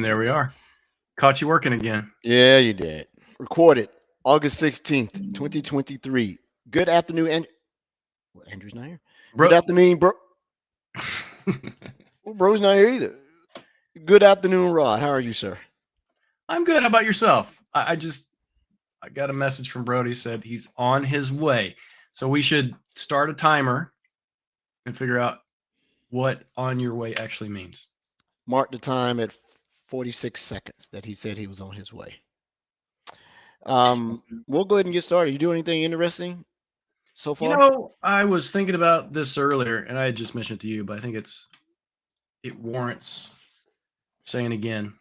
And there we are. Caught you working again. Yeah, you did. Recorded August 16th, 2023. Good afternoon, and well, Andrew's not here. Good Bro. afternoon, bro. Well, bro's not here either. Good afternoon, Rod. How are you, sir? I'm good. How about yourself? I got a message from Brody, said he's on his way. So we should start a timer and figure out what on your way actually means. Mark the time at 46 seconds that he said he was on his way. We'll go ahead and get started. You do anything interesting so far? I was thinking about this earlier, and I had just mentioned it to you, but I think it warrants saying again.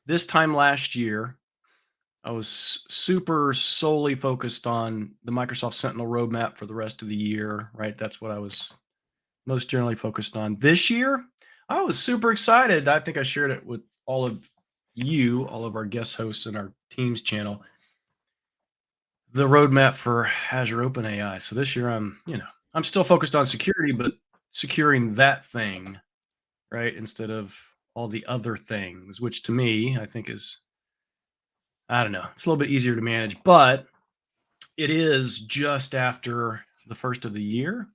This time last year, I was super solely focused on the Microsoft Sentinel roadmap for the rest of the year, right? That's what I was most generally focused on. This year, I was super excited. I think I shared it with all of you, all of our guest hosts in our Teams channel, the roadmap for Azure OpenAI. So this year I'm still focused on security, but securing that thing, right? Instead of all the other things, which to me, I think is, I don't know, it's a little bit easier to manage, but it is just after the first of the year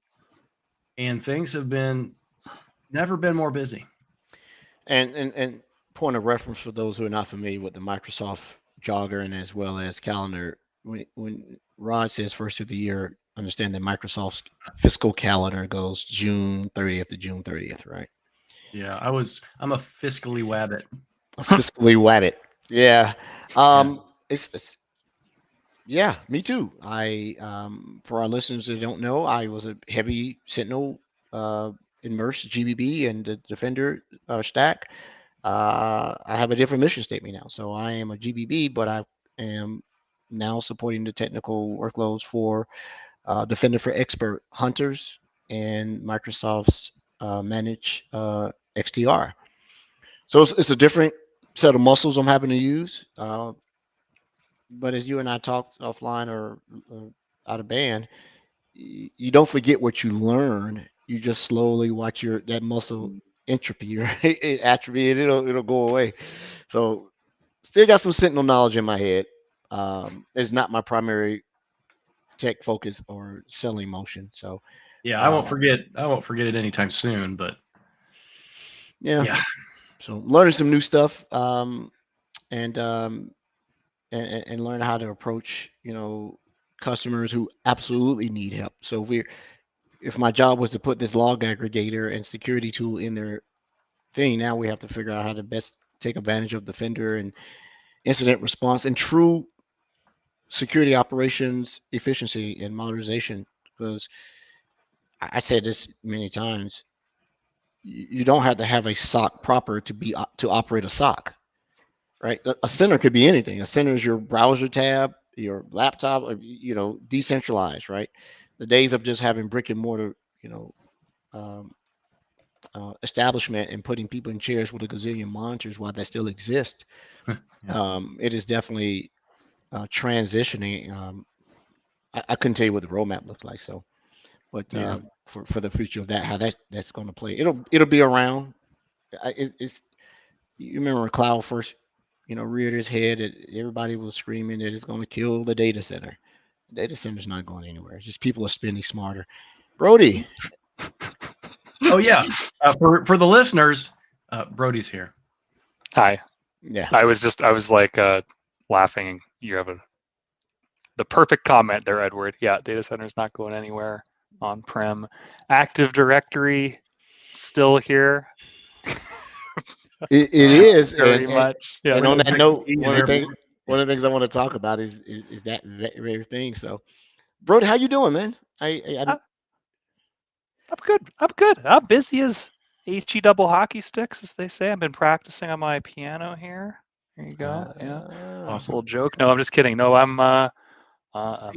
and things have never been more busy. And point of reference for those who are not familiar with the Microsoft Jogger and as well as calendar, when Rod says first of the year, understand that Microsoft's fiscal calendar goes June 30th to June 30th, right? Yeah, I'm a fiscally wabbit. A fiscally wabbit. Yeah. It's yeah, me too. For our listeners that don't know, I was a heavy Sentinel immersed GBB and the Defender stack. I have a different mission statement now. So I am a GBB, but I am now supporting the technical workloads for Defender for Expert Hunters and Microsoft's managed XDR. So it's a different set of muscles I'm having to use. But as you and I talked offline or out of band, you don't forget what you learn. You just slowly watch that muscle entropy, right? Atrophy, and it'll go away. So still got some Sentinel knowledge in my head. It's not my primary tech focus or selling motion. So yeah, I won't forget it anytime soon, but yeah. So learning some new stuff, and learn how to approach, customers who absolutely need help. So if my job was to put this log aggregator and security tool in their thing, now we have to figure out how to best take advantage of Defender and incident response and true security operations efficiency and modernization. Because I said this many times, you don't have to have a SOC proper to operate a SOC, right? A center could be anything. A center is your browser tab, your laptop, decentralized, right? The days of just having brick and mortar, um, establishment and putting people in chairs with a gazillion monitors, while that still exists, it is definitely transitioning. I couldn't tell you what the roadmap looks like, so, but for the future of that, how that's going to play, it'll be around. It's you remember when cloud first, reared its head, everybody was screaming that it's going to kill the data center. The data center's not going anywhere. It's just people are spending smarter. Brody. Oh yeah, for the listeners, Brody's here. Hi. Yeah. I was like laughing. You have the perfect comment there, Edward. Yeah, data center's not going anywhere. On-prem, Active Directory still here. It is very much. Yeah. And on that note, one of the things I want to talk about is that very thing. So, Brody, how you doing, man? I'm good. I'm busy as HE double hockey sticks, as they say. I've been practicing on my piano here. There you go. Yeah. Awesome. Little joke. No, I'm just kidding. No, I'm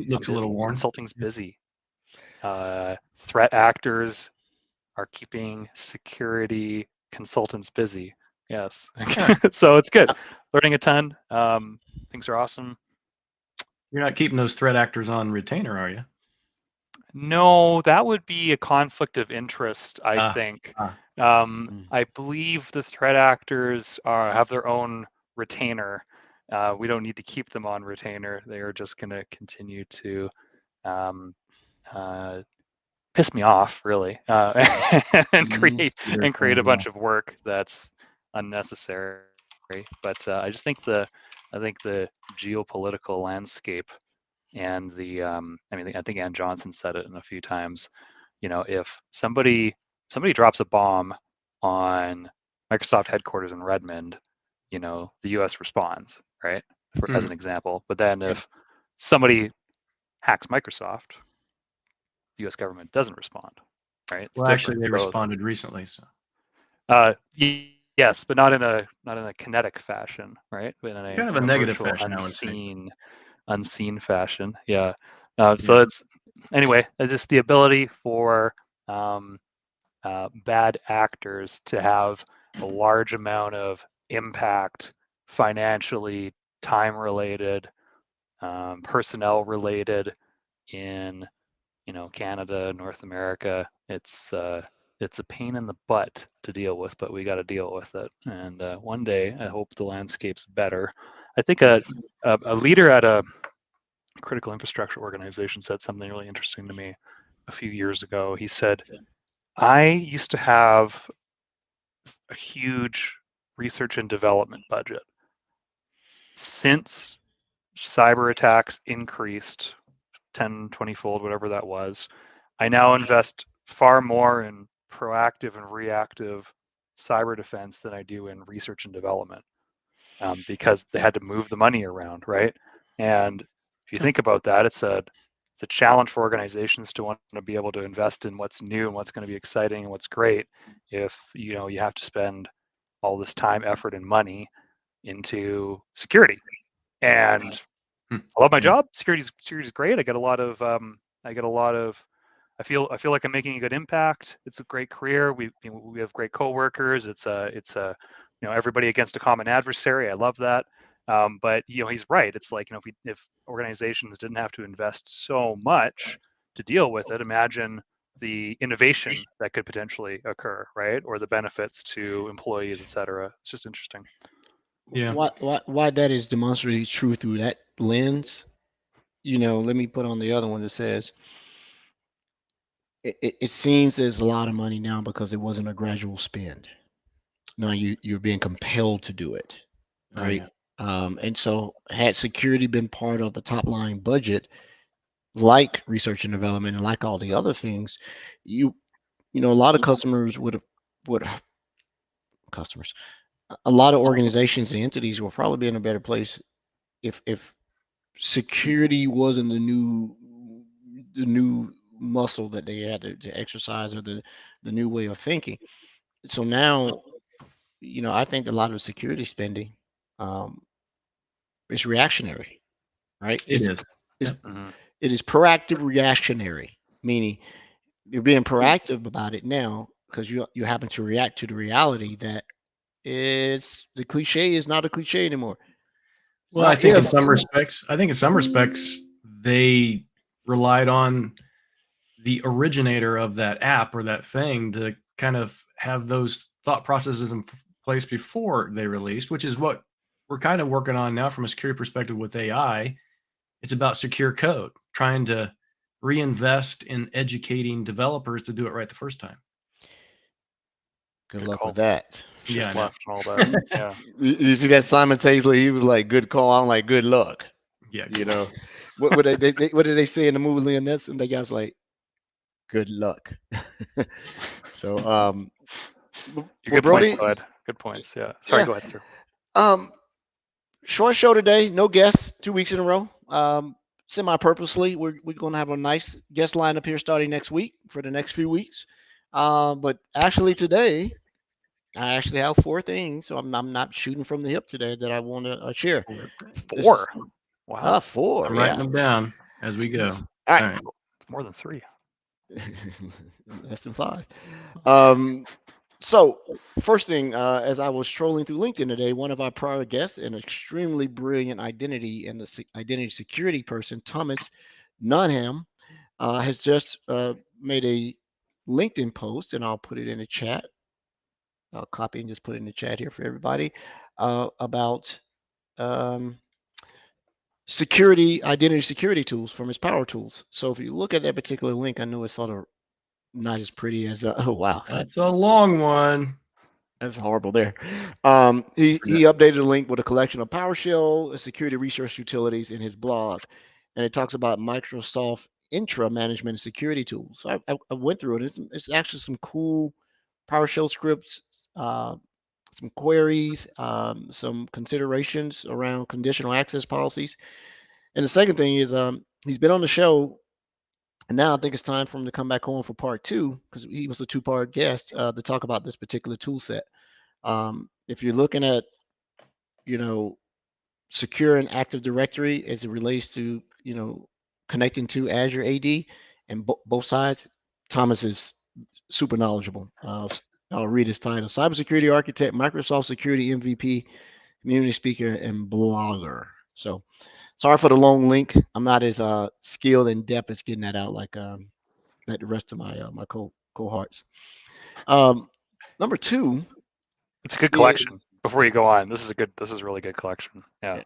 looks a little worn. Consulting's busy. Threat actors are keeping security consultants busy. Yes. So it's good. Learning a ton. Things are awesome. You're not keeping those threat actors on retainer, are you? No, that would be a conflict of interest, I Ah, think. Mm. I believe the threat actors have their own retainer. We don't need to keep them on retainer. They are just going to continue to um, piss me off, really, and create a bunch of work that's unnecessary. But I think the geopolitical landscape and I think Ann Johnson said it a few times. If somebody drops a bomb on Microsoft headquarters in Redmond, the U.S. responds, right? As an example. But then if somebody hacks Microsoft, the U.S. government doesn't respond, right? It's Well, actually, different. they responded recently. So Yes, but not in a kinetic fashion, right? But in kind of a negative virtual, fashion, I would say. unseen fashion. Yeah. Yeah. So it's just the ability for bad actors to have a large amount of impact, financially, time related, personnel related in Canada, North America. It's a pain in the butt to deal with, but we got to deal with it. And one day, I hope the landscape's better. I think a leader at a critical infrastructure organization said something really interesting to me a few years ago. He said, I used to have a huge research and development budget. Since cyber attacks increased 10, 20-fold, whatever that was, I now invest far more in proactive and reactive cyber defense than I do in research and development, because they had to move the money around, right? And if you think about that, it's a challenge for organizations to want to be able to invest in what's new and what's going to be exciting and what's great if you have to spend all this time, effort, and money into security. And I love my job. Security's great. I get a lot of I feel like I'm making a good impact. It's a great career. We have great coworkers. It's everybody against a common adversary. I love that. But he's right. It's like if organizations didn't have to invest so much to deal with it, imagine the innovation that could potentially occur, right? Or the benefits to employees, et cetera. It's just interesting. Yeah. Why that is demonstrably true through that lens, let me put on the other one that says it seems there's a lot of money now because it wasn't a gradual spend. Now you're being compelled to do it, right? And so had security been part of the top line budget, like research and development and like all the other things, a lot of customers a lot of organizations and entities will probably be in a better place if security wasn't the new muscle that they had to exercise, or the new way of thinking. So now, I think a lot of security spending is reactionary, right? It is. It is proactive reactionary, meaning you're being proactive about it now because you happen to react to the reality that the cliche is not a cliche anymore. Well, I think in some respects, they relied on the originator of that app or that thing to kind of have those thought processes in place before they released, which is what we're kind of working on now from a security perspective with AI. It's about secure code, trying to reinvest in educating developers to do it right the first time. Good luck with that. Shift left and all that. Yeah. You see that Simon Taylor? He was like, "Good call." I'm like, "Good luck." Yeah. What did they say in the movie Liam Neeson? They guys like, "Good luck." So good points, Bud. Good points. Yeah. Sorry, go ahead, sir. Short show today. No guests. 2 weeks in a row. Semi-purposely, we're going to have a nice guest lineup here starting next week for the next few weeks. But actually today, I actually have 4 things, so I'm not shooting from the hip today that I want to share. 4. Wow. 4. I'm writing them down as we go. All right. It's more than 3. Less than 5. So first thing, as I was trolling through LinkedIn today, one of our prior guests, an extremely brilliant identity and identity security person, Thomas Nunham, has just made a LinkedIn post, and I'll put it in the chat. I'll copy and just put it in the chat here for everybody about identity security tools from his Power Tools. So if you look at that particular link, I know it's sort of not as pretty as oh wow, That's a long one. that's horrible there. He updated the link with a collection of PowerShell security research utilities in his blog, and it talks about Microsoft Intra management and security tools. So I went through it. It's actually some cool PowerShell scripts, some queries, some considerations around conditional access policies. And the second thing is he's been on the show, and now I think it's time for him to come back on for part 2, because he was a 2-part guest to talk about this particular tool set. If you're looking at, secure and Active Directory as it relates to, connecting to Azure AD and both sides, Thomas is super knowledgeable. I'll read his title: Cybersecurity Architect, Microsoft Security MVP, Community Speaker, and Blogger. So sorry for the long link. I'm not as skilled and depth as getting that out like the rest of my my cohorts. Number 2. It's a good collection. Before you go on, this is a really good collection. Yeah.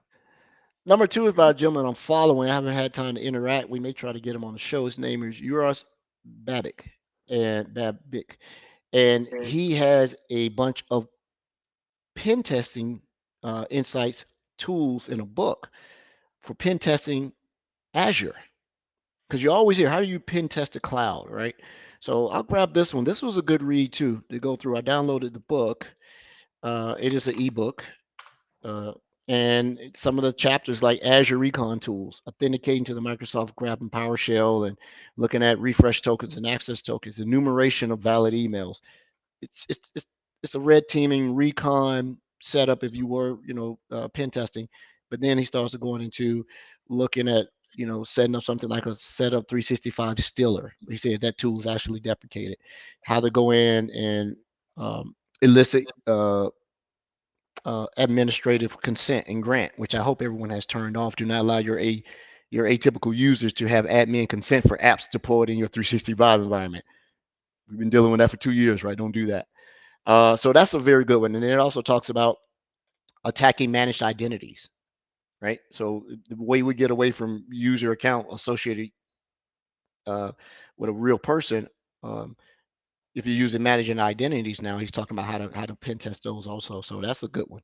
Number 2 is by a gentleman I'm following. I haven't had time to interact. We may try to get him on the show. His name is Uros Babik, and he has a bunch of pen testing insights tools in a book for pen testing Azure, because you always hear, how do you pen test a cloud, right? So I'll grab this one. This was a good read too to go through. I downloaded the book. It is an ebook, and some of the chapters like Azure Recon tools, authenticating to the Microsoft Graph and PowerShell, and looking at refresh tokens and access tokens, enumeration of valid emails. It's a red teaming recon setup if you were, pen testing. But then he starts going into looking at, setting up something like a setup 365 Stiller. He said that tool is actually deprecated. How to go in and elicit administrative consent and grant, which I hope everyone has turned off. Do not allow your atypical users to have admin consent for apps deployed in your 365 environment. We've been dealing with that for 2 years, right? Don't do that. So that's a very good one. And then it also talks about attacking managed identities, right? So the way we get away from user account associated with a real person, if you're using managing identities now, he's talking about how to pen test those also. So that's a good one.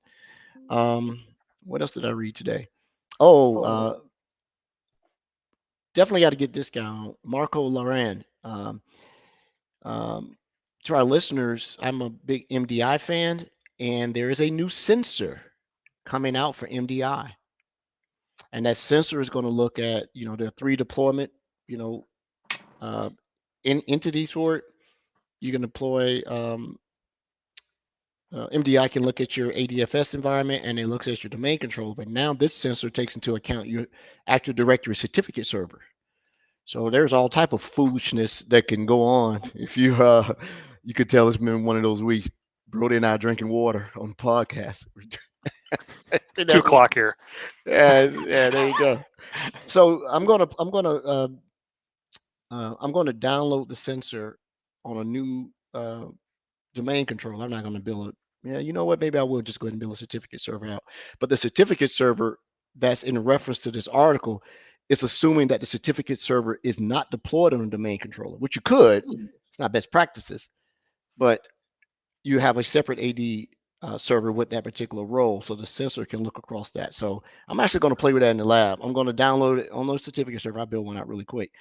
What else did I read today? Definitely got to get this guy on, Marco Loran. To our listeners, I'm a big MDI fan, and there is a new sensor coming out for MDI. And that sensor is going to look at, the 3 deployment, entities for it. You can deploy, MDI can look at your ADFS environment, and it looks at your domain controller. But now this sensor takes into account your Active Directory certificate server. So there's all type of foolishness that can go on. If you you could tell it's been one of those weeks. Brody and I drinking water on the podcast. 2 o'clock here. Yeah, there you go. So I'm gonna download the sensor on a new domain controller. I'm not gonna build it. Yeah, you know what? Maybe I will just go ahead and build a certificate server out. But the certificate server that's in reference to this article is assuming that the certificate server is not deployed on a domain controller, which you could. It's not best practices, but you have a separate AD server with that particular role, so the sensor can look across that. So I'm actually going to play with that in the lab. I'm going to download it on the certificate server. I'll build one out really quick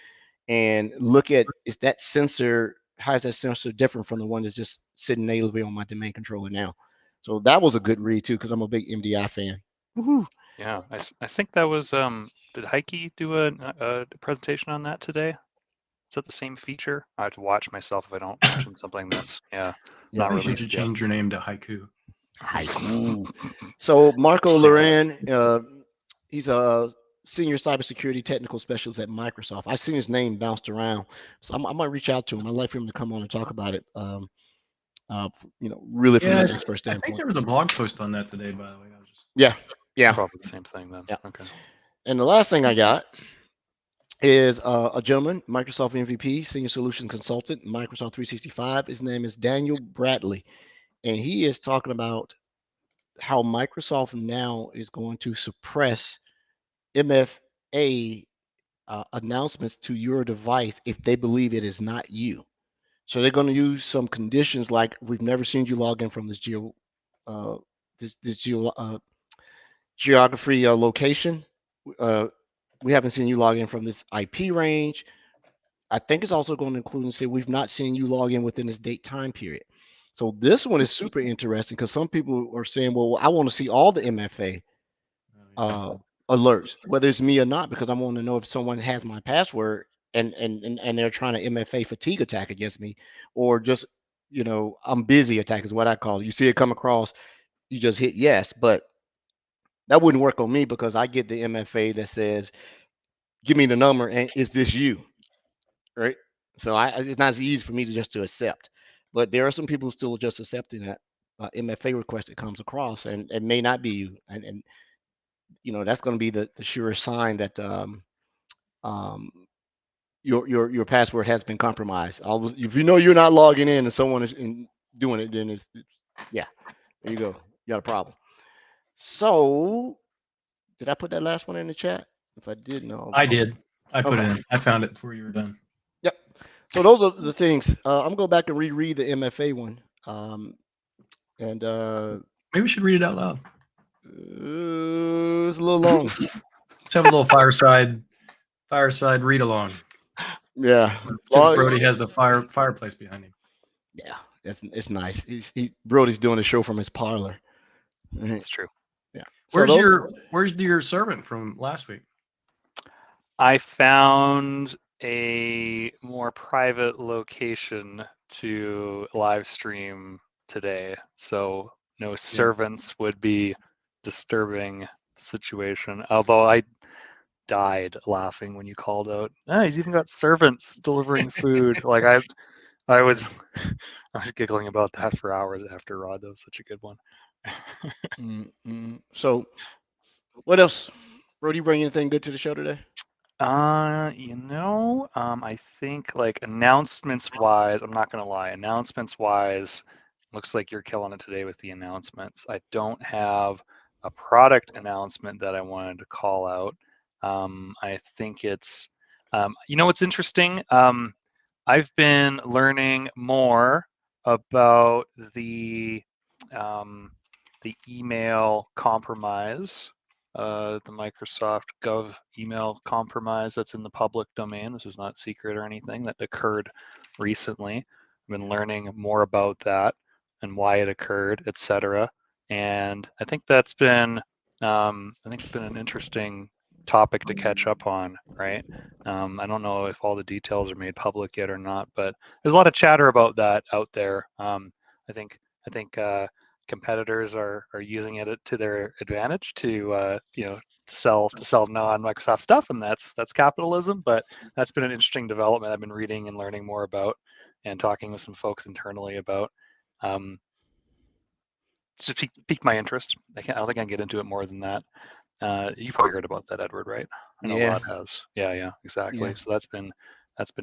and look at, is that sensor, how is that sensor different from the one that's just sitting natively on my domain controller now? So that was a good read too, because I'm a big MDI fan. Woo-hoo. Yeah, I think that was did Heike do a presentation on that today? Is that the same feature? I have to watch myself if I don't mention something that's not You released should yet. change your name to Haiku. Haiku. So Marco Loran, he's a senior cybersecurity technical specialist at Microsoft. I've seen his name bounced around, so I might reach out to him. I'd like for him to come on and talk about it. Really from an expert standpoint. I think there was a blog post on that today, by the way. Yeah. Probably the same thing then. Yeah. Okay. And the last thing I got is a gentleman, Microsoft MVP, Senior Solution Consultant, Microsoft 365. His name is Daniel Bradley, and he is talking about how Microsoft now is going to suppress MFA announcements to your device if they believe it is not you. So they're going to use some conditions like we've never seen you log in from this geography location. We haven't seen you log in from this IP range. I think it's also going to include and say we've not seen you log in within this date time period. So this one is super interesting because some people are saying, well, I want to see all the MFA alerts, whether it's me or not, because I want to know if someone has my password and they're trying to MFA fatigue attack against me, or just I'm busy attack is what I call it. You see it come across, you just hit yes, but that wouldn't work on me because I get the MFA that says, give me the number and is this you, right? So it's not as easy for me to accept, but there are some people still just accepting that MFA request that comes across, and it may not be you, and that's going to be the surest sign that um, your password has been compromised. If you know you're not logging in and someone is doing it, then yeah, there you go, you got a problem. So did I put that last one in the chat? If I did, no. I did. I put Okay. it in. I found it before you were done. Yep. So those are the things. I'm gonna go back and reread the MFA one. And maybe we should read it out loud. It's a little long. Let's have a little fireside read along. Yeah. Since Brody has the fireplace behind him. Yeah, it's nice. Brody's doing a show from his parlor. It's true. Yeah. Where's your servant from last week? I found a more private location to live stream today, so no servants would be disturbing the situation. Although I died laughing when you called out, he's even got servants delivering food. Like I was giggling about that for hours after, Rod. That was such a good one. So what else? Brody, bring anything good to the show today? I think like announcements wise, I'm not gonna lie, announcements wise, looks like you're killing it today with the announcements. I don't have a product announcement that I wanted to call out. I think it's, what's interesting? I've been learning more about the email compromise, the Microsoft Gov email compromise that's in the public domain. This is not secret or anything, that occurred recently. I've been learning more about that and why it occurred, etc. And I think that's been, an interesting topic to catch up on, right? I don't know if all the details are made public yet or not, but there's a lot of chatter about that out there. I think competitors are using it to their advantage to sell non-Microsoft stuff, and that's capitalism. But that's been an interesting development I've been reading and learning more about, and talking with some folks internally about. It's just piqued my interest. I don't think I can get into it more than that. You probably heard about that, Edward, right? I know Rod has. Yeah, exactly. Yeah. So that's been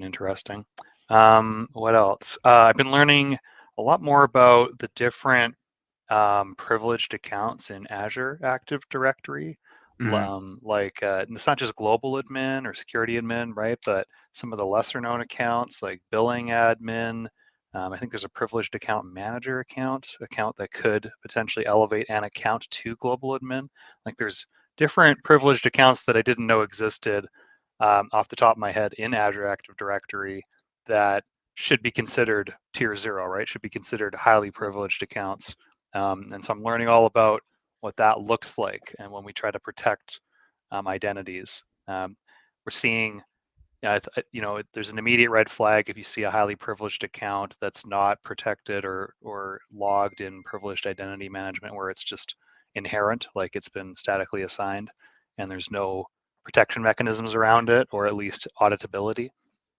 interesting. What else? I've been learning a lot more about the different privileged accounts in Azure Active Directory. It's not just global admin or security admin, right? But some of the lesser known accounts like billing admin. I think there's a privileged account manager account that could potentially elevate an account to global admin. Like there's different privileged accounts that I didn't know existed off the top of my head in Azure Active Directory that should be considered tier 0, right? Should be considered highly privileged accounts. And so I'm learning all about what that looks like, and when we try to protect identities. We're seeing, there's an immediate red flag if you see a highly privileged account that's not protected or logged in privileged identity management, where it's just inherent, like it's been statically assigned, and there's no protection mechanisms around it, or at least auditability.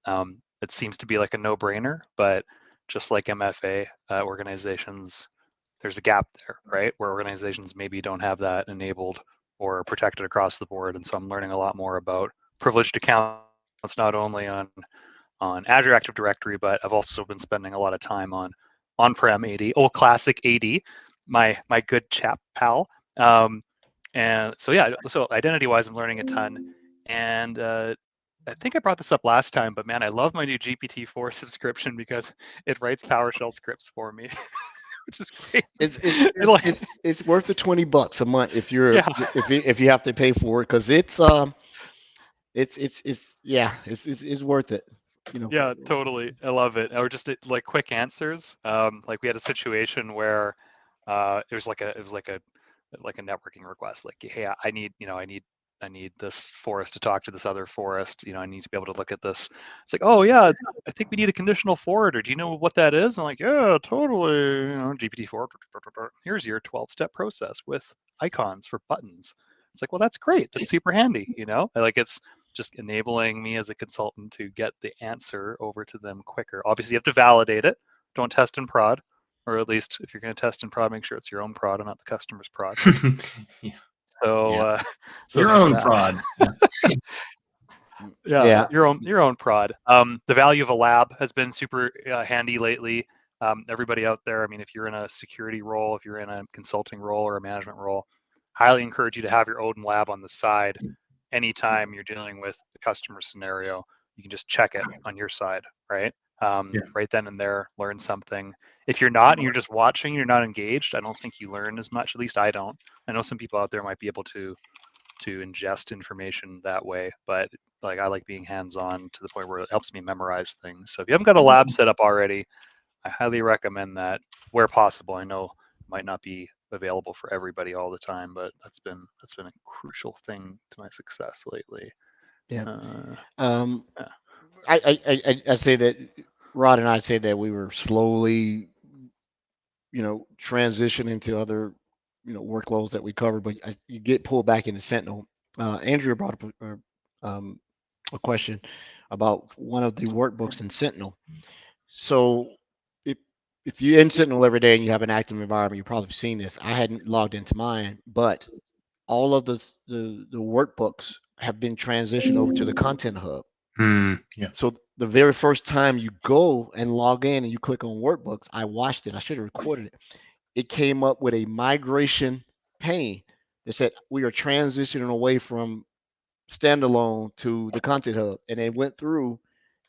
It seems to be like a no-brainer, but just like MFA, organizations, there's a gap there, right? Where organizations maybe don't have that enabled or protected across the board. And so I'm learning a lot more about privileged accounts It's not only on Azure Active Directory, but I've also been spending a lot of time on on-prem AD, old classic AD, my good chap pal. And so yeah, so identity-wise, I'm learning a ton. And I think I brought this up last time, but man, I love my new GPT-4 subscription because it writes PowerShell scripts for me, which is great. It's worth the $20 a month if you're if you have to pay for it, because it's worth it. You know. Yeah, totally. I love it. Or just like quick answers. Like we had a situation where it was like a networking request. Like, hey, I need this forest to talk to this other forest. I need to be able to look at this. It's like, oh yeah, I think we need a conditional forwarder. Do you know what that is? I'm like, yeah, totally. GPT-4. Here's your 12-step process with icons for buttons. It's like, well, that's great. That's super handy. Like it's just enabling me as a consultant to get the answer over to them quicker. Obviously, you have to validate it. Don't test in prod, or at least if you're going to test in prod, make sure it's your own prod and not the customer's prod. Yeah. So, so your own prod. Yeah. Your own prod. The value of a lab has been super handy lately. Everybody out there, I mean, if you're in a security role, if you're in a consulting role or a management role, highly encourage you to have your own lab on the side. Anytime you're dealing with the customer scenario, you can just check it on your side, right? Right then and there, learn something. If you're not and you're just watching, you're not engaged, I don't think you learn as much. At least I don't. I know some people out there might be able to ingest information that way, but like I like being hands-on to the point where it helps me memorize things. So if you haven't got a lab set up already, I highly recommend that where possible. I know it might not be available for everybody all the time, but that's been a crucial thing to my success lately. I say that Rod and I say that we were slowly, transitioning to other, workloads that we cover, but you get pulled back into Sentinel. Andrea brought up a question about one of the workbooks in Sentinel. So if you're in Sentinel every day and you have an active environment, you've probably seen this. I hadn't logged into mine, but all of the workbooks have been transitioned over to the Content Hub. Yeah. So the very first time you go and log in and you click on workbooks, I watched it. I should have recorded it. It came up with a migration pane that said we are transitioning away from standalone to the Content Hub, and they went through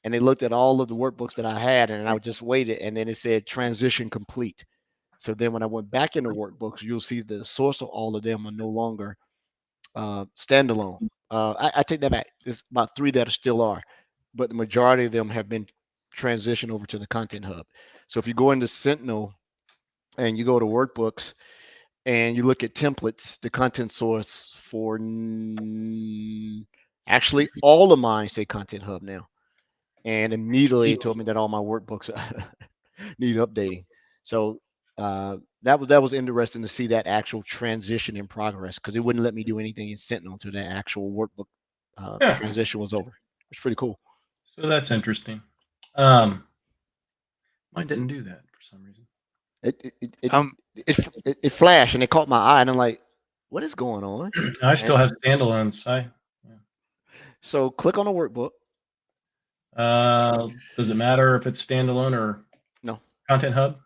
and they looked at all of the workbooks that I had, and I just waited, and then it said transition complete. So then when I went back into workbooks, you'll see the source of all of them are no longer standalone. I take that back. There's about 3 that still are, but the majority of them have been transitioned over to the Content Hub. So if you go into Sentinel and you go to workbooks and you look at templates, the content source for actually all of mine say Content Hub now. And immediately it told me that all my workbooks need updating. So that was interesting to see that actual transition in progress, because it wouldn't let me do anything in Sentinel until that actual workbook transition was over. It's pretty cool. So that's interesting. Mine didn't do that for some reason. It flashed and it caught my eye, and I'm like, what is going on? I still have standalones. So click on a workbook. Does it matter if it's standalone or no Content Hub?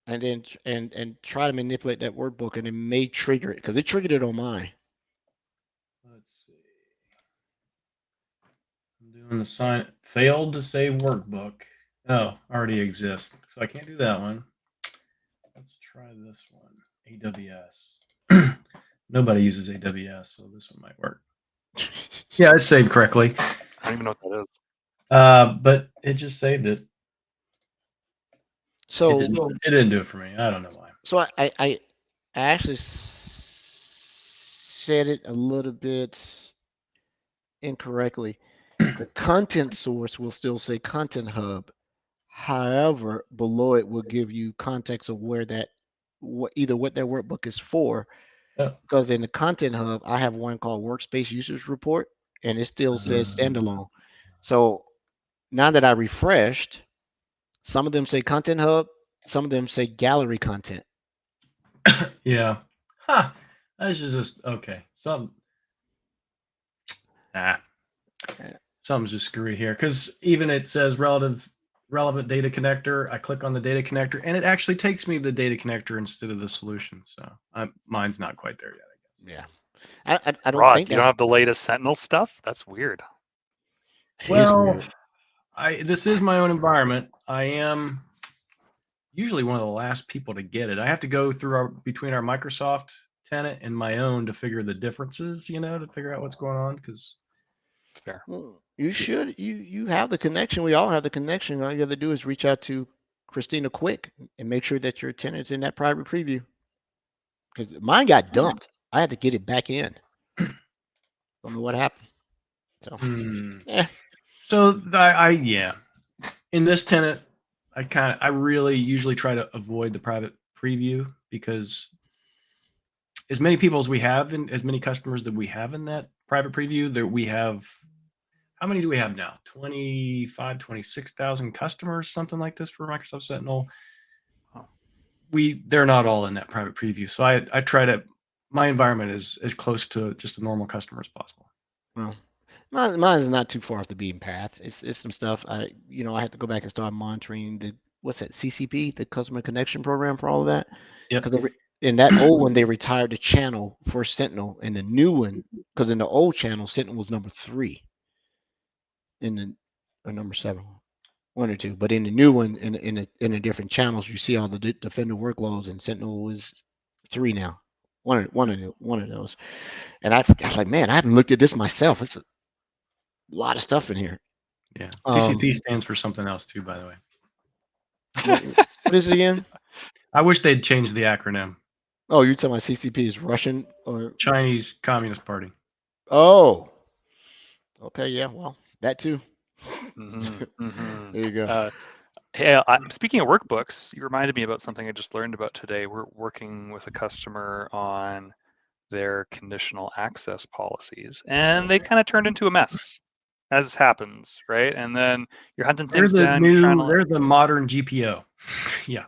And then and try to manipulate that workbook, and it may trigger it, because it triggered it on mine. Let's see. I'm doing the sign. Failed to save workbook. No, already exists, so I can't do that one. Let's try this one. AWS. Nobody uses AWS, so this one might work. Yeah, it's saved correctly. I don't even know what that is. But it just saved it. So it didn't do it for me. I don't know why. So I actually said it a little bit incorrectly. The content source will still say Content Hub. However, below it will give you context of where either what that workbook is for. Yeah. Because in the Content Hub, I have one called Workspace Users Report, and it still says standalone. So now that I refreshed, some of them say Content Hub, some of them say Gallery Content. Yeah. That's just okay. something's just screwy here because even it says relevant data connector. I click on the data connector and it actually takes me the data connector instead of the solution. So mine's not quite there yet. Yeah, I don't Rod, think you don't have the latest Sentinel stuff? That's weird. Well, this is my own environment. I am usually one of the last people to get it. I have to go through between our Microsoft tenant and my own to figure the differences, to figure out what's going on. Because Fair. Well, you should. You have the connection. We all have the connection. All you have to do is reach out to Christina quick and make sure that your tenant's in that private preview. Because mine got dumped. I had to get it back in. Don't know what happened. So yeah. So in this tenant, I really usually try to avoid the private preview because as many people as we have and as many customers that we have in that private preview, that we have, how many do we have now? 26,000 customers, something like this for Microsoft Sentinel. They're not all in that private preview. So I try to, my environment is as close to just a normal customer as possible. Well, mine is not too far off the beaten path. It's some stuff I have to go back and start monitoring what's that, CCP, the customer connection program for all of that. Yep. Because in that old one, they retired the channel for Sentinel, and the new one, because in the old channel, Sentinel was number 3, or number 7, 1 or 2. But in the new one, in the different channels, you see all the Defender workloads, and Sentinel was 3 now. One of those. And I was like, man, I haven't looked at this myself. It's a lot of stuff in here. Yeah. CCP stands for something else too, by the way. What is it again? I wish they'd change the acronym. Oh, you're talking about CCP is Russian or Chinese Communist Party. Oh, okay, yeah, well, that too. Mm-hmm. There you go. Hey, speaking of workbooks, you reminded me about something I just learned about today. We're working with a customer on their conditional access policies, and they kind of turned into a mess, as happens, right? And then you're hunting things down. They're the modern GPO. Yeah.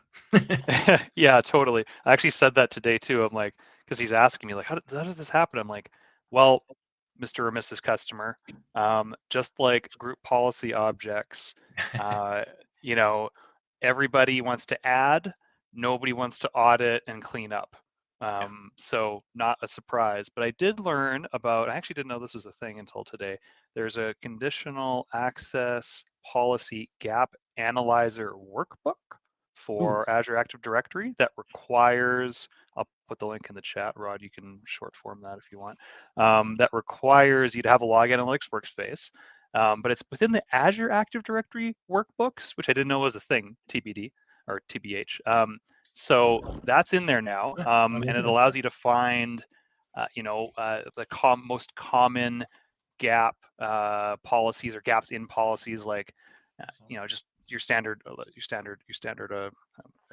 Yeah, totally. I actually said that today too. I'm like, because he's asking me like, how does this happen? I'm like, well, Mr. or Mrs. Customer, just like group policy objects, everybody wants to add, nobody wants to audit and clean up. So not a surprise, but I did learn about, I actually didn't know this was a thing until today. There's a conditional access policy gap analyzer workbook for Azure Active Directory that requires, I'll put the link in the chat, Rod, you can short form that if you want, that requires you to have a log analytics workspace, but it's within the Azure Active Directory workbooks, which I didn't know was a thing, TBD or TBH. So that's in there now, and it allows you to find, the most common gap policies or gaps in policies, like, just your standard. I'm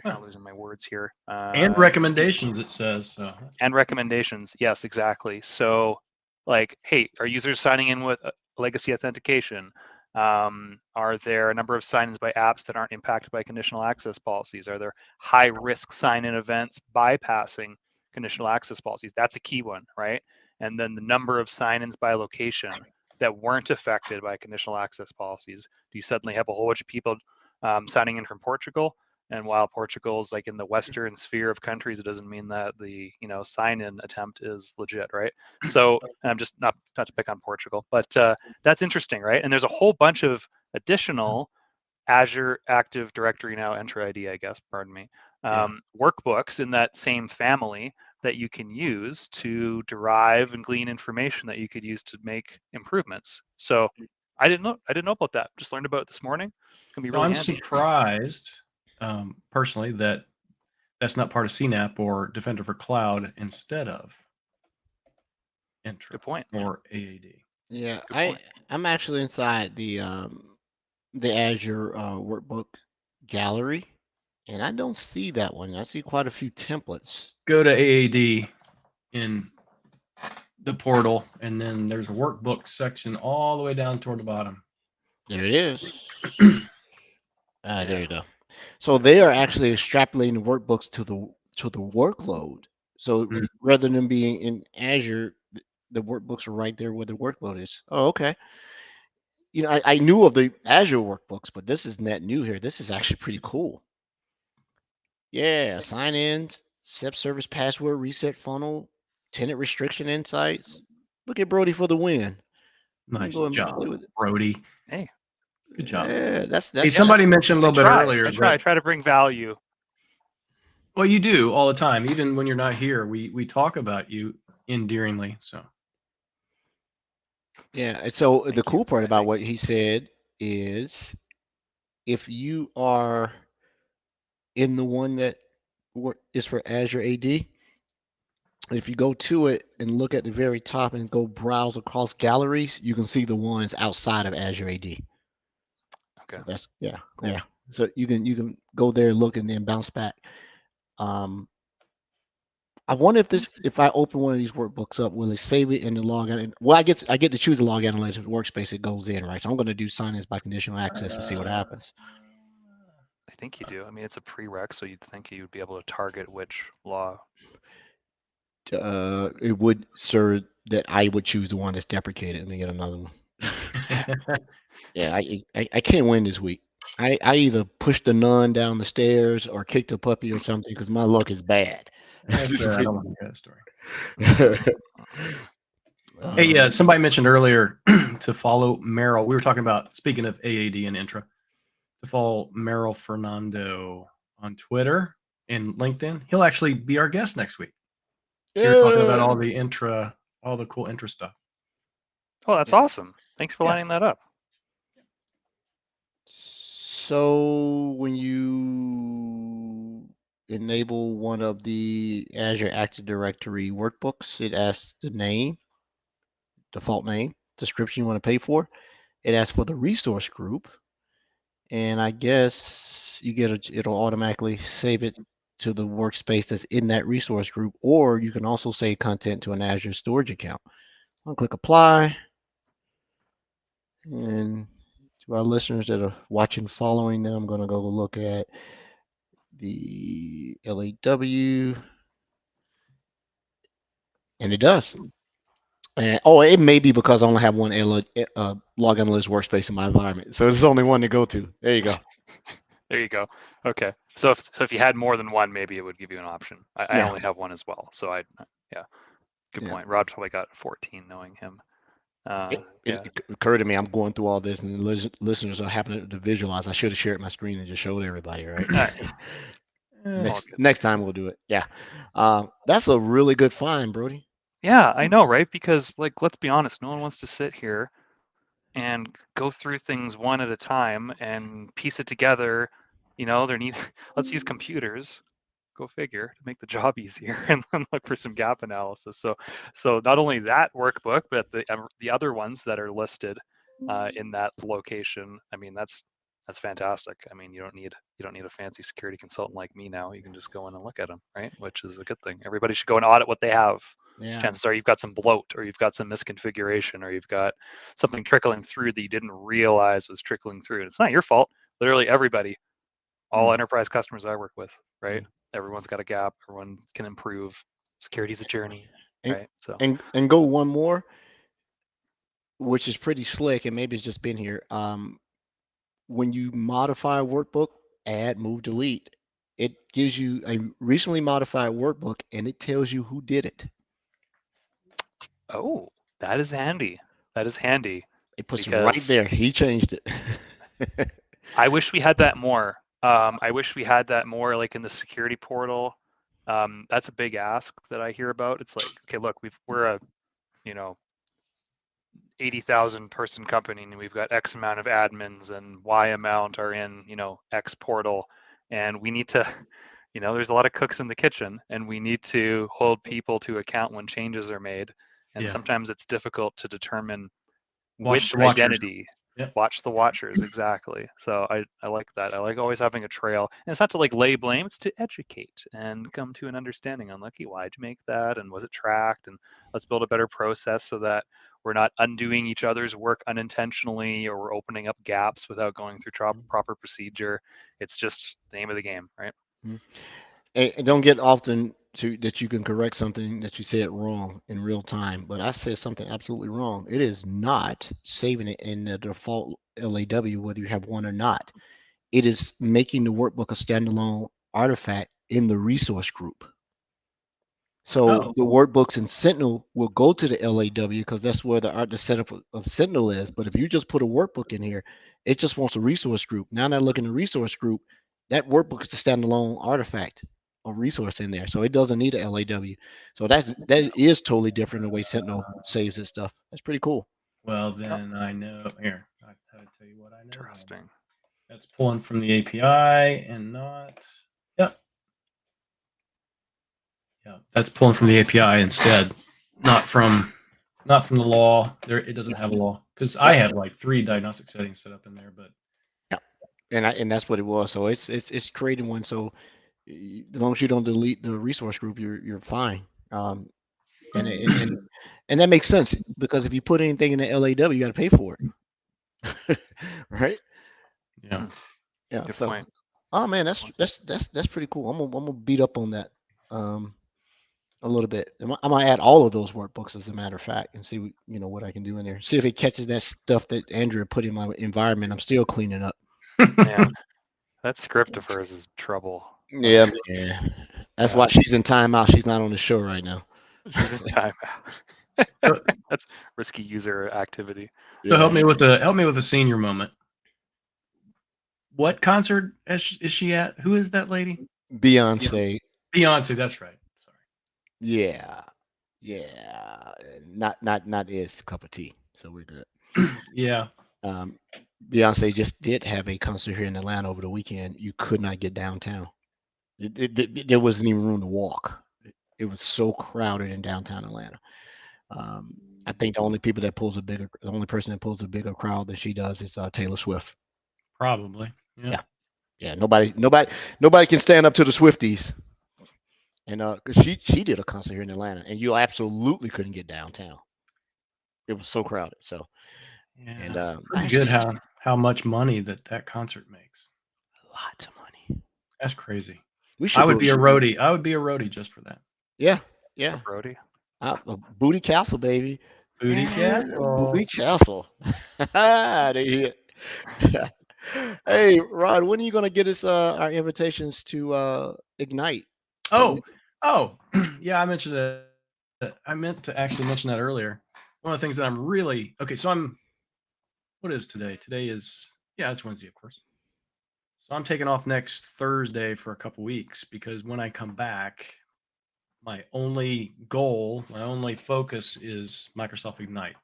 kind of losing my words here. And recommendations, it says. So. And recommendations, yes, exactly. So, like, hey, are users signing in with legacy authentication? Are there a number of sign-ins by apps that aren't impacted by conditional access policies? Are there high-risk sign-in events bypassing conditional access policies? That's a key one, right? And then the number of sign-ins by location that weren't affected by conditional access policies. Do you suddenly have a whole bunch of people signing in from Portugal? And while Portugal is like in the Western sphere of countries, it doesn't mean that the sign-in attempt is legit, right? So I'm just not to pick on Portugal, but that's interesting, right? And there's a whole bunch of additional Azure Active Directory now Entra ID, I guess, pardon me, workbooks in that same family that you can use to derive and glean information that you could use to make improvements. So I didn't know about that. Just learned about it this morning. It's gonna be really handy. Surprised, personally, that that's not part of CNAP or Defender for Cloud instead of Entra. Good point. Or AAD. Yeah, I'm actually inside the Azure workbook gallery, and I don't see that one. I see quite a few templates. Go to AAD in the portal, and then there's a workbook section all the way down toward the bottom. There it is. There you go. So they are actually extrapolating the workbooks to the workload. So rather than being in Azure, the workbooks are right there where the workload is. Oh, okay. I knew of the Azure workbooks, but this is net new here. This is actually pretty cool. Yeah, sign in, SEP service password reset funnel, tenant restriction insights. Look at Brody for the win. Nice Go and job, do it. Brody. Hey, Good job. Yeah, that's Hey, somebody mentioned a little bit earlier. I try to bring value. Well, you do all the time, even when you're not here. We talk about you endearingly. So yeah. And so the Thank cool you. part about what he said is, if you are in the one that is for Azure AD, if you go to it and look at the very top and go browse across galleries, you can see the ones outside of Azure AD. Okay. So that's yeah, Cool. yeah. So you can go there, look, and then bounce back. I wonder if I open one of these workbooks up, will it save it in the log? Well, I get to choose a log analytics workspace it goes in, right? So I'm going to do sign-ins by conditional access and see what happens. I think you do. I mean, it's a prereq, so you'd think you'd be able to target which law. It would, sir, that I would choose the one that's deprecated and then get another one. Yeah, I can't win this week. I either push the nun down the stairs or kick the puppy or something because my luck is bad. I don't want to hear that story. Hey, Yeah, somebody mentioned earlier to follow Merrill. We were talking about, speaking of AAD and Intra, to follow Merrill Fernando on Twitter and LinkedIn. He'll actually be our guest next week. You're talking about all the cool Intra stuff. Oh, that's awesome. Thanks for lining that up. So when you enable one of the Azure Active Directory workbooks, it asks the name, default name, description you want to pay for. It asks for the resource group, and I guess it'll automatically save it to the workspace that's in that resource group, or you can also save content to an Azure storage account. I'll click apply, and to our listeners that are watching, following them, I'm going to go look at the LAW, and it does. And it may be because I only have one log analyst workspace in my environment, so there's only one to go to. There you go. There you go. Okay. So if you had more than one, maybe it would give you an option. I only have one as well, so good point. Rod probably got 14 knowing him. It occurred to me, I'm going through all this, and the listeners are happening to visualize. I should have shared my screen and just showed everybody, right? Next time we'll do it. Yeah. That's a really good find, Brody. Yeah, I know, right? Because let's be honest, no one wants to sit here and go through things one at a time and piece it together. Let's use computers. Go figure, to make the job easier, and then look for some gap analysis. So not only that workbook, but the other ones that are listed in that location. I mean, that's fantastic. I mean, you don't need a fancy security consultant like me now. You can just go in and look at them, right? Which is a good thing. Everybody should go and audit what they have. Yeah. Chances are you've got some bloat, or you've got some misconfiguration, or you've got something trickling through that you didn't realize was trickling through. And it's not your fault. Literally everybody, all enterprise customers I work with, right? Everyone's got a gap. Everyone can improve. Security's a journey, right? So and go one more, which is pretty slick, and maybe it's just been here. When you modify a workbook, add, move, delete, it gives you a recently modified workbook, and it tells you who did it. Oh, that is handy. That is handy. It puts it right there. He changed it. I wish we had that more. I wish we had that more, like in the security portal. That's a big ask that I hear about. It's like, okay, look, we're a 80,000 person company, and we've got X amount of admins, and Y amount are in X portal, and we need to, there's a lot of cooks in the kitchen, and we need to hold people to account when changes are made, and sometimes it's difficult to determine which identity. Watch the watchers, exactly. So I like that. I like always having a trail, and it's not to lay blame, it's to educate and come to an understanding on, why'd you make that, and was it tracked, and let's build a better process so that we're not undoing each other's work unintentionally, or we're opening up gaps without going through proper procedure. It's just the name of the game, right? And don't get often that you can correct something that you said wrong in real time. But I said something absolutely wrong. It is not saving it in the default LAW, whether you have one or not. It is making the workbook a standalone artifact in the resource group. So the workbooks in Sentinel will go to the LAW because that's where the setup of Sentinel is. But if you just put a workbook in here, it just wants a resource group. Now that I look in the resource group, that workbook is a standalone artifact or resource in there. So it doesn't need a LAW. So that is totally different the way Sentinel saves its stuff. That's pretty cool. Well, then I know. Here, I tell you what I know. Interesting. That's pulling from the API and not. Yep. Yeah, that's pulling from the API instead, not from the law. There, it doesn't have a law because I had like 3 diagnostic settings set up in there, but and that's what it was. So it's creating one. So as long as you don't delete the resource group, you're fine. And that makes sense because if you put anything in the LAW, you got to pay for it, right? yeah. Good So, point. oh man, that's pretty cool. I'm gonna beat up on that a little bit. I'm gonna add all of those workbooks as a matter of fact and see what I can do in there. See if it catches that stuff that Andrea put in my environment. I'm still cleaning up. Yeah, that script of hers is trouble. Yeah. That's why she's in timeout. She's not on the show right now. She's in timeout. That's risky user activity. So help me with a senior moment. What concert is she at? Who is that lady? Beyonce. Beyonce, that's right. Sorry. Yeah. Not his cup of tea. So we're good. Yeah. Beyonce just did have a concert here in Atlanta over the weekend. You could not get downtown. There wasn't even room to walk. It was so crowded in downtown Atlanta. I think the only person that pulls a bigger crowd than she does is Taylor Swift. Probably. Yeah. Nobody can stand up to the Swifties. And cause she did a concert here in Atlanta, and you absolutely couldn't get downtown. It was so crowded. So, and pretty good how much money that concert makes. Lots of money. That's crazy. I would be a roadie. I would be a roadie just for that. Yeah. Roadie. Booty Castle, baby. Booty Castle. Booty Castle. Hey, Rod, when are you gonna get us our invitations to Ignite? Oh, yeah, I mentioned that. I meant to actually mention that earlier. One of the things that I'm really so what is today? Today is it's Wednesday, of course. So I'm taking off next Thursday for a couple weeks because when I come back, my only goal, my only focus is Microsoft Ignite.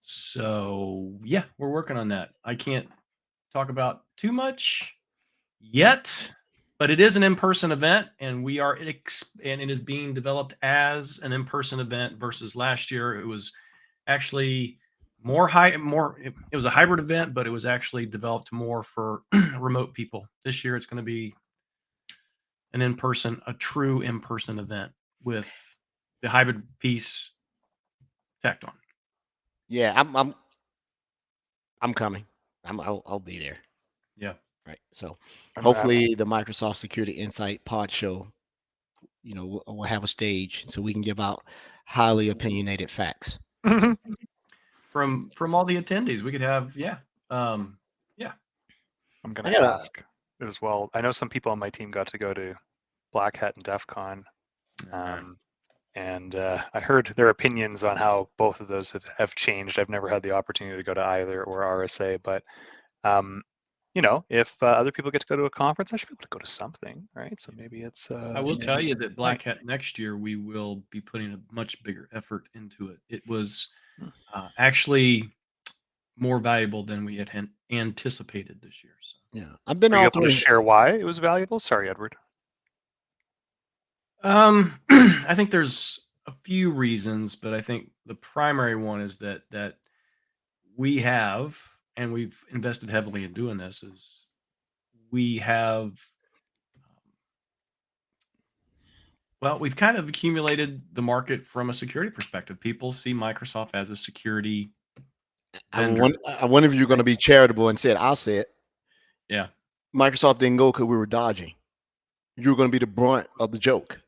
So yeah, we're working on that. I can't talk about too much yet, but it is an in-person event, and and it is being developed as an in-person event versus last year. It was actually it was a hybrid event, but it was actually developed more for remote people. This year it's going to be a true in-person event with the hybrid piece tacked on. Yeah, I'm coming. I'll be there. Yeah. Right. So hopefully the Microsoft Security Insight Pod Show, we'll have a stage so we can give out highly opinionated facts. From all the attendees, we could have I'm gonna ask as well. I know some people on my team got to go to Black Hat and DEF CON, and I heard their opinions on how both of those have changed. I've never had the opportunity to go to either or RSA, but if other people get to go to a conference, I should be able to go to something, right? So maybe it's. I will tell you that Black Hat next year we will be putting a much bigger effort into it. It was actually more valuable than we had anticipated this year. So. Yeah, I've been able to share why it was valuable. Sorry, Edward. I think there's a few reasons, but I think the primary one is that we have, and we've invested heavily in doing this, is we have, we've kind of accumulated the market from a security perspective. People see Microsoft as a security vendor. I wonder if you're going to be charitable and said, I'll say it. Yeah. Microsoft didn't go because we were dodging. You were going to be the brunt of the joke.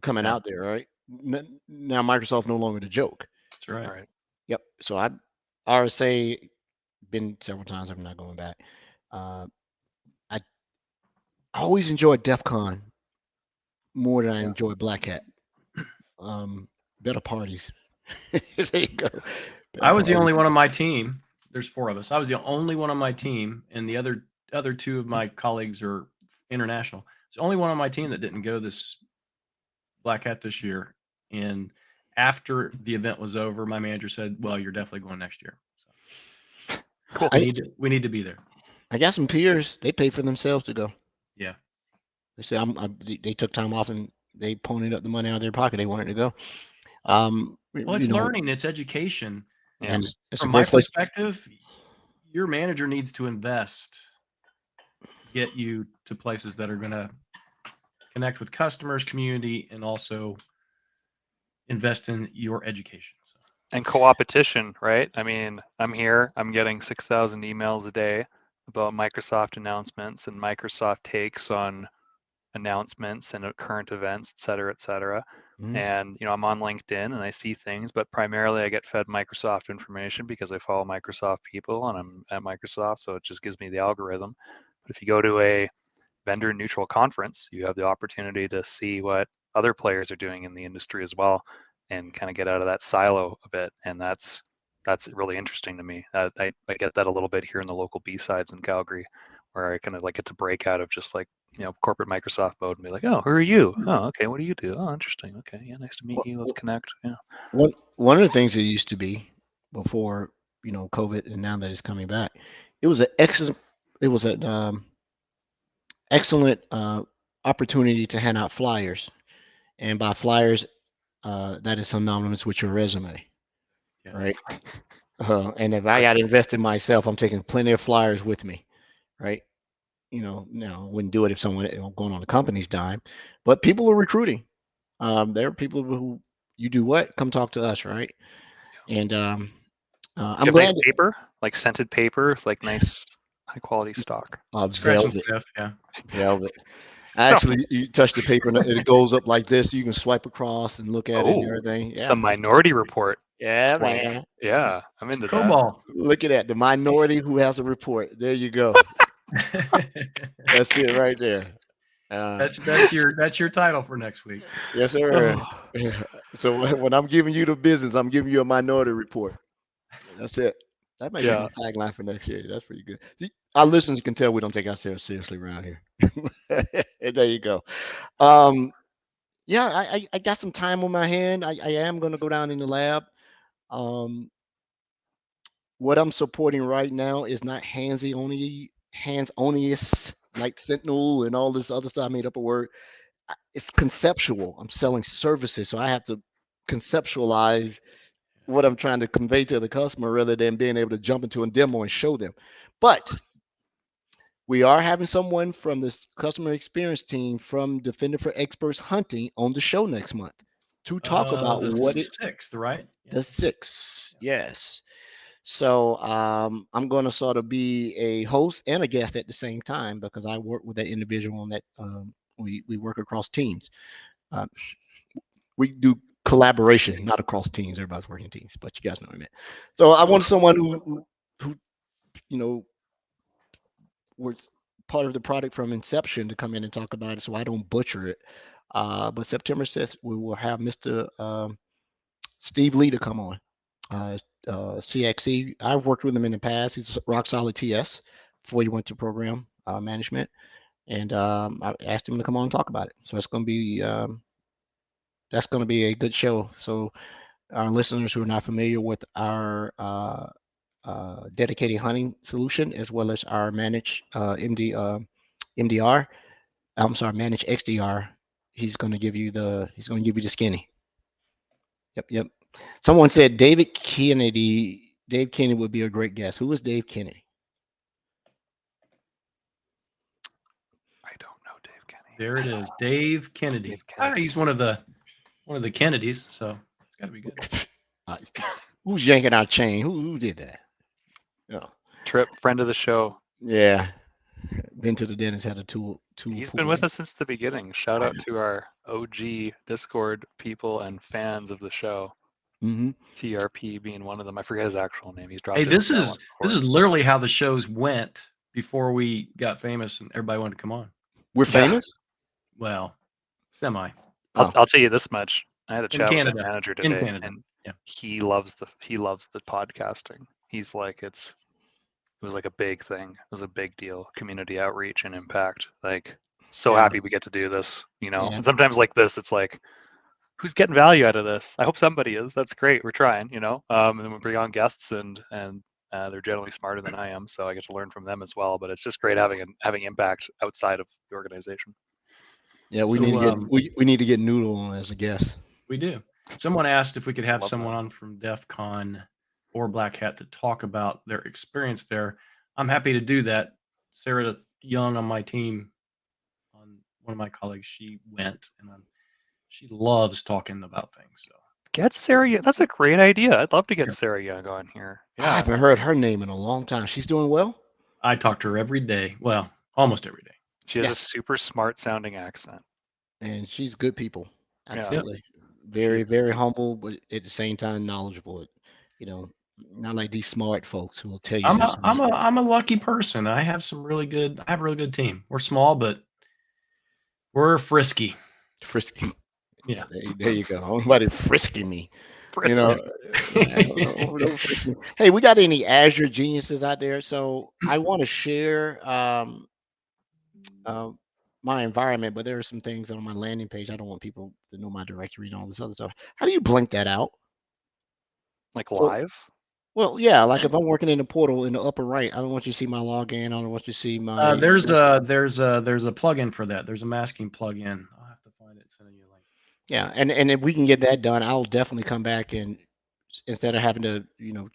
coming Yeah. out there, right? Now Microsoft no longer the joke. That's right. All right. Yep. So RSA been several times. I'm not going back. I always enjoyed DEF CON more than I enjoy Black Hat. Better parties. There you go. I was the only one on my team. There's 4 of us. I was the only one on my team, and the other 2 of my colleagues are international. It's the only one on my team that didn't go this Black Hat this year. And after the event was over, my manager said, "Well, you're definitely going next year." So, Cool. we need to be there. I got some peers. They paid for themselves to go. Yeah. They say they took time off and they ponied up the money out of their pocket. They wanted to go. Well, it's learning. It's education. Yeah. And it's From a my great place. perspective, your manager needs to invest to get you to places that are going to connect with customers, community, and also invest in your education. So. And co-opetition, right? I mean, I'm here. I'm getting 6,000 emails a day about Microsoft announcements and Microsoft takes on announcements and current events, et cetera, et cetera. And I'm on LinkedIn and I see things, but primarily I get fed Microsoft information because I follow Microsoft people and I'm at Microsoft, so it just gives me the algorithm. But if you go to a vendor neutral conference, you have the opportunity to see what other players are doing in the industry as well, and kind of get out of that silo a bit. And that's really interesting to me. I get that a little bit here in the local B-sides in Calgary, where I kind of like get to break out of just like corporate Microsoft mode and be like, oh, who are you? Oh, okay, what do you do? Oh, interesting. Okay, yeah, nice to meet you. Let's connect. Yeah. One of the things that used to be before COVID, and now that it's coming back, it was an excellent opportunity to hand out flyers, and by flyers, that is synonymous with your resume, right? And if I got to invest in myself, I'm taking plenty of flyers with me, right? Now I wouldn't do it if someone going on the company's dime, but people are recruiting. There are people who you do what? Come talk to us, right? And I'm glad. Nice paper, like scented paper, like nice high quality stock. Scratching stuff, yeah. Velvet. Actually, you touch the paper and it goes up like this. You can swipe across and look at it and everything. Yeah. Some Minority Report. Yeah, man. Yeah, I'm into COBOL. that. Look at that. The minority who has a report. There you go. That's it right there. That's your title for next week. Yes, sir. So when I'm giving you the business, I'm giving you a minority report. That's it. That might be my tagline for next year. That's pretty good. See, our listeners can tell we don't take ourselves seriously around here. There you go. Yeah, I got some time on my hand. I am going to go down in the lab. What I'm supporting right now is not hands-on-iest like Sentinel and all this other stuff. I made up a word. It's conceptual. I'm selling services, so I have to conceptualize what I'm trying to convey to the customer rather than being able to jump into a demo and show them. But we are having someone from this customer experience team from Defender for Experts Hunting on the show next month to talk about the what 6th, right? The 6th, yes. So I'm going to sort of be a host and a guest at the same time because I work with that individual on that. We work across teams. We do collaboration, not across teams. Everybody's working teams, but you guys know what I mean. So I want someone who was part of the product from inception to come in and talk about it, so I don't butcher it. But September 6th, we will have Mr. Steve Lee to come on. CXE. I've worked with him in the past. He's rock solid TS before he went to program management, and I asked him to come on and talk about it. So it's going to be that's going to be a good show. So our listeners who are not familiar with our dedicated hunting solution as well as our managed MDR, I'm sorry, managed XDR, he's going to give you the skinny. Yep. Someone said Dave Kennedy would be a great guest. Who is Dave Kennedy? I don't know Dave Kennedy. There it is, Dave Kennedy. He's one of the Kennedys, so it's got to be good. Who's yanking our chain? Who did that? Trip, friend of the show. Yeah. been to the dentist, had a tool. He's been with us since the beginning. Shout out to our OG Discord people and fans of the show. Mm-hmm. TRP being one of them. I forget his actual name. He's dropped. Hey, it this in is literally how the shows went before we got famous and everybody wanted to come on. We're famous. Well, semi. I'll tell you this much. I had a chat with the manager today, and he loves the podcasting. He's like, it was like a big thing. It was a big deal. Community outreach and impact. Like, so happy we get to do this. You know, and sometimes like this, it's like, who's getting value out of this? I hope somebody is. That's great. We're trying, you know. And then we bring on guests, and they're generally smarter than I am, so I get to learn from them as well. But it's just great having impact outside of the organization. Yeah, we need to get Noodle on as a guest. We do. Someone asked if we could have someone on from DEF CON or Black Hat to talk about their experience there. I'm happy to do that. Sarah Young on my team, on one of my colleagues, she went, and she loves talking about things. So get Sarah. That's a great idea. I'd love to get Sarah Young on here. Yeah, I haven't heard her name in a long time. She's doing well. I talk to her every day. Well, almost every day. She has a super smart sounding accent. And she's good people. Absolutely. Yeah. Very, very humble, but at the same time knowledgeable. You know, not like these smart folks who will tell you. I'm a lucky person. I have a really good team. We're small, but we're frisky. Frisky. Yeah. There you go. Nobody frisky me. Frisky. You know, hey, we got any Azure geniuses out there? So I want to share my environment, but there are some things on my landing page. I don't want people to know my directory and all this other stuff. How do you blink that out? Like live? Well, yeah, like if I'm working in the portal in the upper right, I don't want you to see my login. I don't want you to see my. There's a plugin for that. There's a masking plugin. I'll have to find it. Send you a link. Yeah, and if we can get that done, I'll definitely come back, and instead of having to, you know,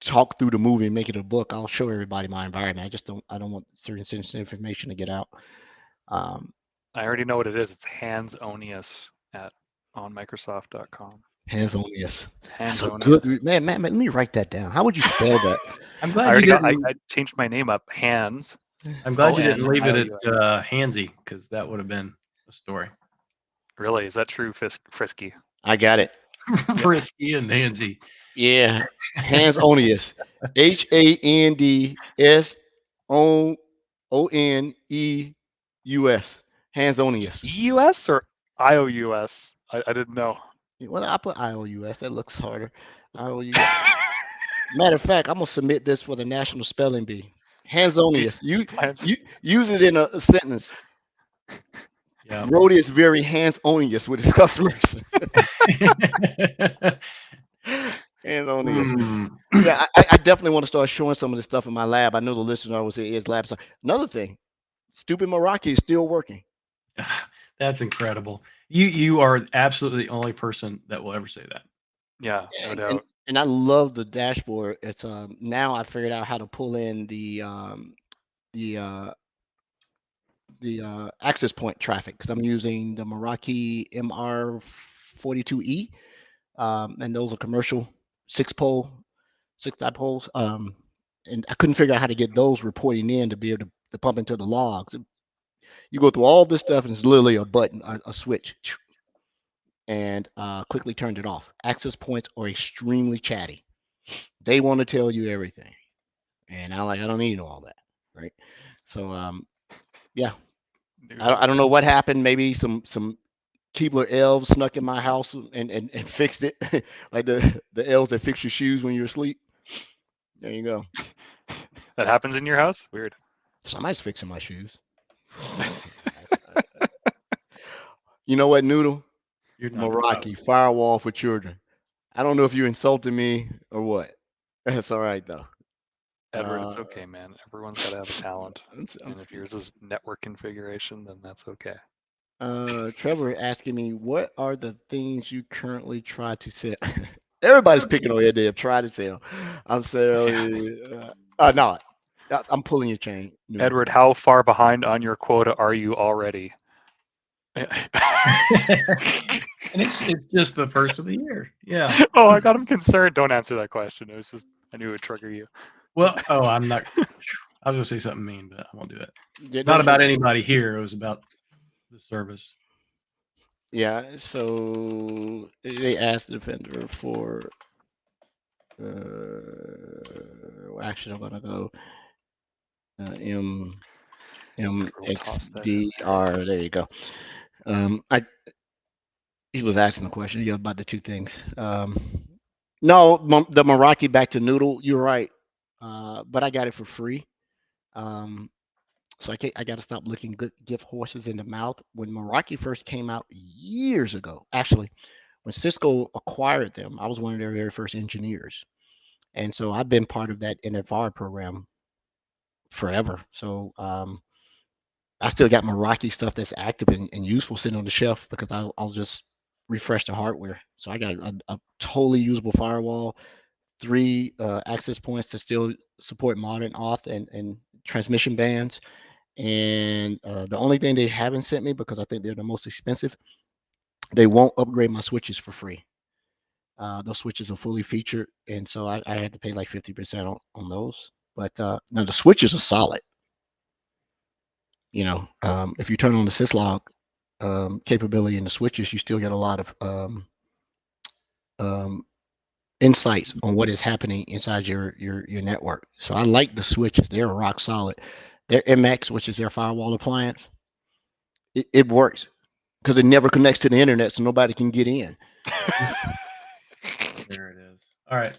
talk through the movie and make it a book, I'll show everybody my environment. I don't want certain sensitive information to get out. I already know what it is. It's Hansonius on Microsoft.com. Hansonius. That's a good man. Let me write that down. How would you spell that? I'm glad I changed my name up. Hans. I'm glad you didn't leave it at Hansy, because that would have been the story. Really? Is that true, Frisky? I got it. Frisky and Hansy. Yeah. Hansonius. HANDSONEUS. Hansonius. EUS or IOUS? I didn't know. Well, I put IOUS. That looks harder. IOUS. Matter of fact, I'm gonna submit this for the National Spelling Bee. Hansonius. You use it in a sentence. Yeah. Rody is very hands-onious with his customers. Hands-onious. Yeah, I definitely want to start showing some of this stuff in my lab. I know the listener always say is lab. So another thing, Stupid Meraki is still working. That's incredible. You are absolutely the only person that will ever say that. Yeah, no doubt. And I love the dashboard. It's now I figured out how to pull in the access point traffic, because I'm using the Meraki MR42E, and those are commercial 6-dipoles. And I couldn't figure out how to get those reporting in to be able to pump into the logs. You go through all this stuff, and it's literally a button, a switch, and quickly turned it off. Access points are extremely chatty. They want to tell you everything, and I don't need to know all that, right? So yeah, I don't know what happened. Maybe some Keebler elves snuck in my house and fixed it, like the elves that fix your shoes when you're asleep. There you go. That happens in your house? Weird. Somebody's fixing my shoes. You know what, Noodle? Meraki, firewall for children. I don't know if you insulted me or what. That's all right though. Edward, it's okay, man. Everyone's got to have a talent. And if yours is network configuration, then that's okay. Trevor asking me, what are the things you currently try to sell? Everybody's picking on your day of try to sell. I'm saying, no, I'm pulling your chain. No. Edward, how far behind on your quota are you already? And it's just the first of the year. Yeah. Oh, I got him concerned. Don't answer that question. It was just, I knew it would trigger you. Well, I'm not. I was gonna say something mean, but I won't do it. Yeah, Not about it's- anybody here. It was about the service. Yeah, so they asked the vendor for. Actually, I'm gonna go We'll toss that in MXDR. There you go. He was asking a question about the two things. No, the Meraki back to noodle. You're right, but I got it for free. So I got to stop looking good gift horses in the mouth. When Meraki first came out years ago, actually, when Cisco acquired them, I was one of their very first engineers, and so I've been part of that NFR program forever. So I still got Meraki stuff that's active and useful sitting on the shelf because I'll just refresh the hardware. So I got a totally usable firewall, 3 access points to still support modern auth and transmission bands. And the only thing they haven't sent me, because I think they're the most expensive, they won't upgrade my switches for free. Those switches are fully featured, and so I had to pay like 50% on those. But now the switches are solid. You know, if you turn on the syslog capability in the switches, you still get a lot of insights on what is happening inside your network. So I like the switches; they're rock solid. Their MX, which is their firewall appliance, it works because it never connects to the internet, so nobody can get in. There it is. All right.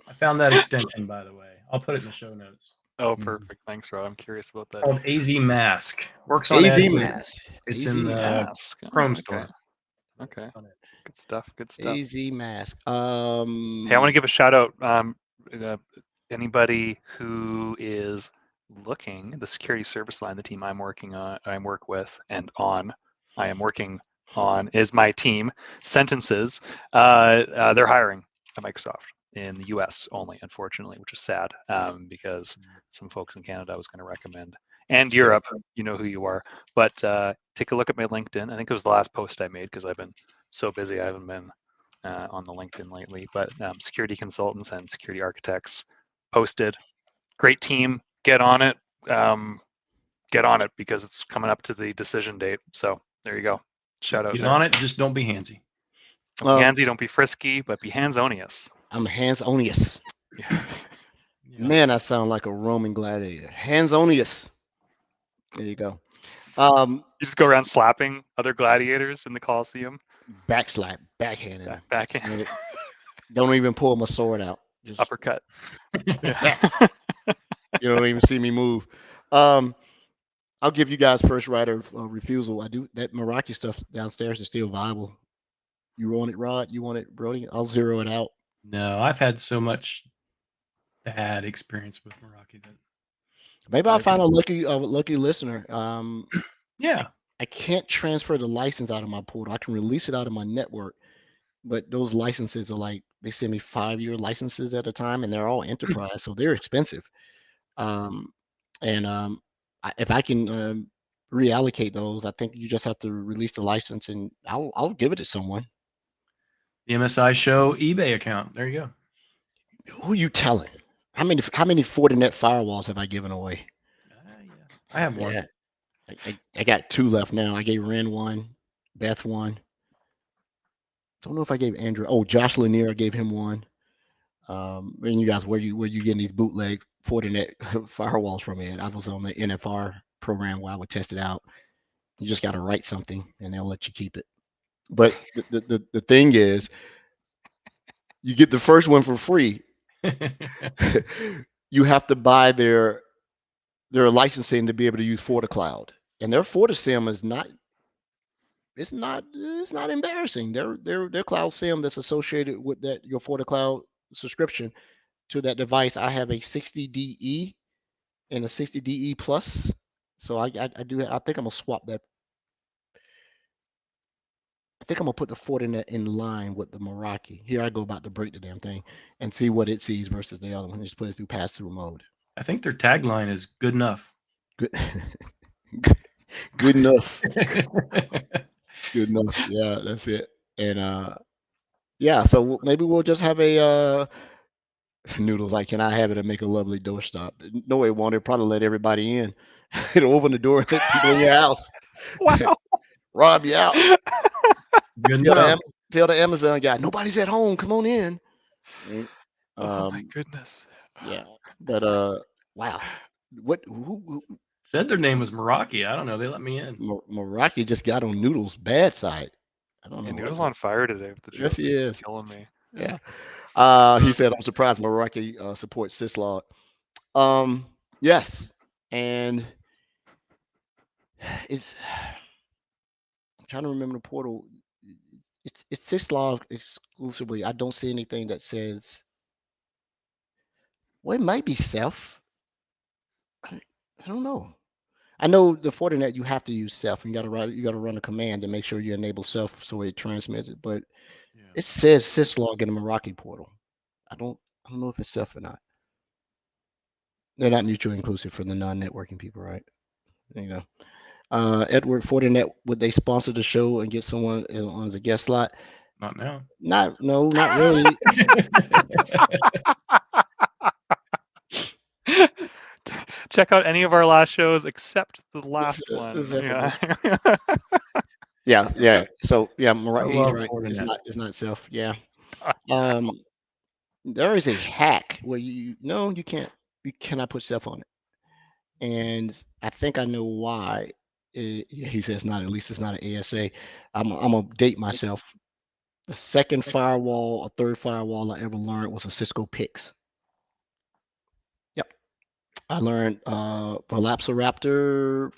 I found that extension, by the way. I'll put it in the show notes. Oh, perfect. Thanks, Rod. I'm curious about that. Called AZ Mask. Works on AZ Edge. Mask. It's AZ in the Mask. Chrome Okay. store. Okay. It's on Edge. Good stuff. Good stuff. AZ Mask. Hey, I want to give a shout out. Anybody who is looking, the security service line, the team I am working on is my team. Sentences. They're hiring at Microsoft in the U.S. only, unfortunately, which is sad because some folks in Canada I was going to recommend, and Europe, you know who you are. But take a look at my LinkedIn. I think it was the last post I made because I've been so busy. I haven't been on the LinkedIn lately. But security consultants and security architects posted. Great team. Get on it. Get on it because it's coming up to the decision date. So there you go. Shout out. Get there. on it. Just don't be handsy. Don't be handsy, don't be frisky, but be hands-onious. I'm hands-onious. Yeah. Man, I sound like a Roman gladiator. Hands-onious. There you go. You just go around slapping other gladiators in the Colosseum. Backslap, backhanded. Backhand. Don't even pull my sword out. Just uppercut. You don't even see me move. I'll give you guys first right of refusal. I do that Meraki stuff downstairs is still viable. You want it, Rod? You want it, Brody? I'll zero it out. No, I've had so much bad experience with Meraki that maybe I'll find a lucky listener. Yeah. I can't transfer the license out of my portal. I can release it out of my network, but those licenses are like they send me 5-year licenses at a time, and they're all enterprise, so they're expensive. If I can reallocate those, I think you just have to release the license, and I'll give it to someone. The MSI Show eBay account. There you go. Who you telling? How many Fortinet firewalls have I given away? Yeah. I have one. Yeah. I got 2 left now. I gave Ren 1, Beth 1. Don't know if I gave Andrew. Oh, Josh Lanier, I gave him 1. And you guys, where you getting these bootleg Fortinet firewalls from? I was on the NFR program where I would test it out. You just got to write something, and they'll let you keep it. But the thing is, you get the first one for free. You have to buy their licensing to be able to use FortiCloud, and their FortiSIM is not. It's not embarrassing. Their cloud SIM that's associated with that your FortiCloud subscription to that device. I have a 60DE and a 60DE Plus, so I think I'm gonna swap that. I think I'm gonna put the Fortinet in line with the Meraki. Here I go about to break the damn thing and see what it sees versus the other one. Just put it through pass-through mode. I think their tagline is good enough. Good, good enough. Good enough. Yeah, that's it. And yeah, so maybe we'll just have a Noodles like, can I have it and make a lovely doorstop? No, it won't. It'll probably let everybody in. It'll open the door and let people in your house, Wow. rob you out. Good Tell enough. the Amazon guy, nobody's at home. Come on in. Right? Oh my goodness. Yeah, but wow, what? Who Said their name was Meraki. I don't know. They let me in. Meraki just got on Noodles' bad side. I don't know. Yeah, what Noodle's the- on fire today with the Yes, jokes. he is. Killing me. Yeah. He said, I'm surprised Meraki supports Syslog. Yes, and it's. I'm trying to remember the portal. It's Syslog exclusively. I don't see anything that says. Well, it might be Ceph. I don't know. I know the Fortinet you have to use Ceph. You got to run a command to make sure you enable Ceph so it transmits it. But Yeah. it says Syslog in the Meraki portal. I don't know if it's Ceph or not. They're not mutually inclusive for the non-networking people, right? There you go. Edward, Fortinet, would they sponsor the show and get someone on as a guest slot? Not now. Not really. Check out any of our last shows except the last one. except Yeah. Yeah. So yeah, I Meraki, he's love right. Fortinet. It's not Ceph. Yeah. There is a hack where you cannot put Ceph on it, and I think I know why. He says not. At least it's not an ASA. I'm gonna date myself. The second firewall or third firewall I ever learned was a Cisco PIX. Yep, I learned Velociraptor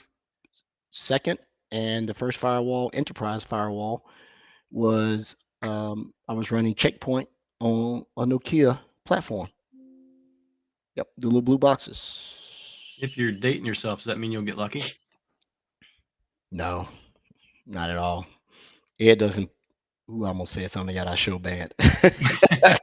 second, and the first firewall, Enterprise firewall, was I was running Checkpoint on a Nokia platform. Yep, the little blue boxes. If you're dating yourself, does that mean you'll get lucky? No, not at all. It doesn't. Ooh, I'm gonna say something that I show bad. I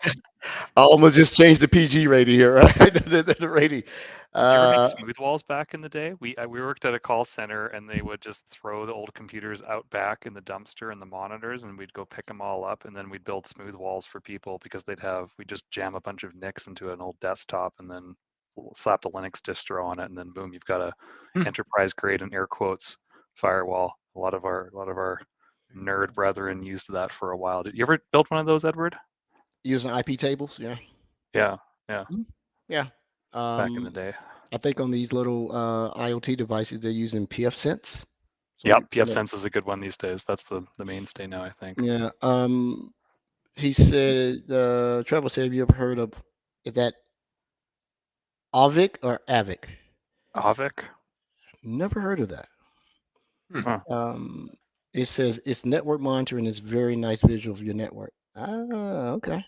almost just changed the PG rating here, right? the rating. Did you ever make smooth walls back in the day? We worked at a call center, and they would just throw the old computers out back in the dumpster and the monitors, and we'd go pick them all up, and then we'd build smooth walls for people because we just jam a bunch of NICs into an old desktop, and then slap the Linux distro on it, and then boom, you've got a enterprise grade and air quotes firewall. A lot of our nerd brethren used that for a while. Did you ever build one of those, Edward? Using IP tables, yeah. Yeah. Back in the day. I think on these little IoT devices, they're using pfSense. Yep, pfSense is a good one these days. That's the mainstay now, I think. Yeah. He said, Trevor said, have you ever heard of, is that Avik or Avik? Avik? Never heard of that. Huh. It says it's network monitoring. It's very nice visual of your network. Okay.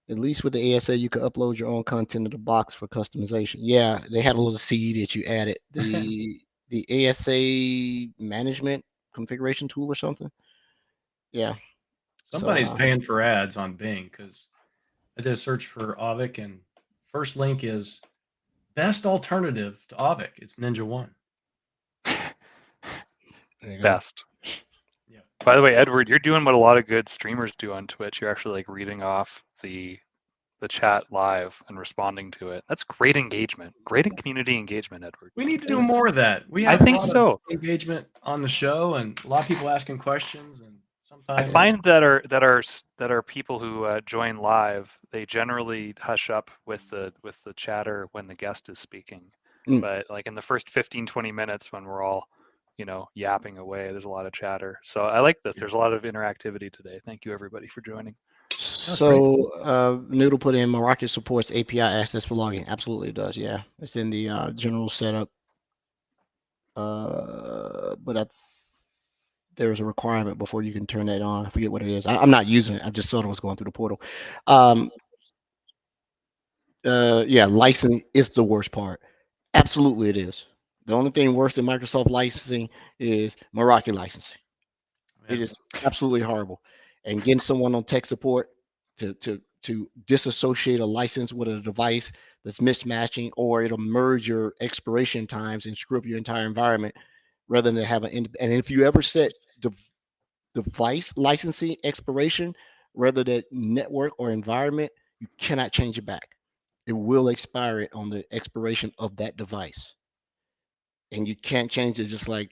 At least with the ASA, you could upload your own content to the box for customization. Yeah, they had a little C that you added. The ASA management configuration tool or something. Yeah. Somebody's paying for ads on Bing because I did a search for Avik, and first link is best alternative to Avik. It's Ninja One. Best. Yeah. By the way, Edward, you're doing what a lot of good streamers do on Twitch. You're actually like reading off the chat live and responding to it. That's great engagement. Great community engagement, Edward. We need to do more of that. We have I think so. Engagement on the show, and a lot of people asking questions, and sometimes I find that are people who join live, they generally hush up with the chatter when the guest is speaking. But like in the first 15-20 minutes when we're all yapping away, there's a lot of chatter. So I like this. There's a lot of interactivity today. Thank you everybody for joining. So Noodle put in Meraki supports API access for logging. Absolutely it does. Yeah, it's in the general setup. But there's a requirement before you can turn that on. I forget what it is. I'm not using it. I just saw it was going through the portal. Yeah, licensing is the worst part. Absolutely it is. The only thing worse than Microsoft licensing is Meraki licensing. It is absolutely horrible. And getting someone on tech support to disassociate a license with a device that's mismatching, or it'll merge your expiration times and screw up your entire environment rather than have and if you ever set device licensing expiration rather than network or environment, you cannot change it back. it will expire it on the expiration of that device. And you can't change it just like,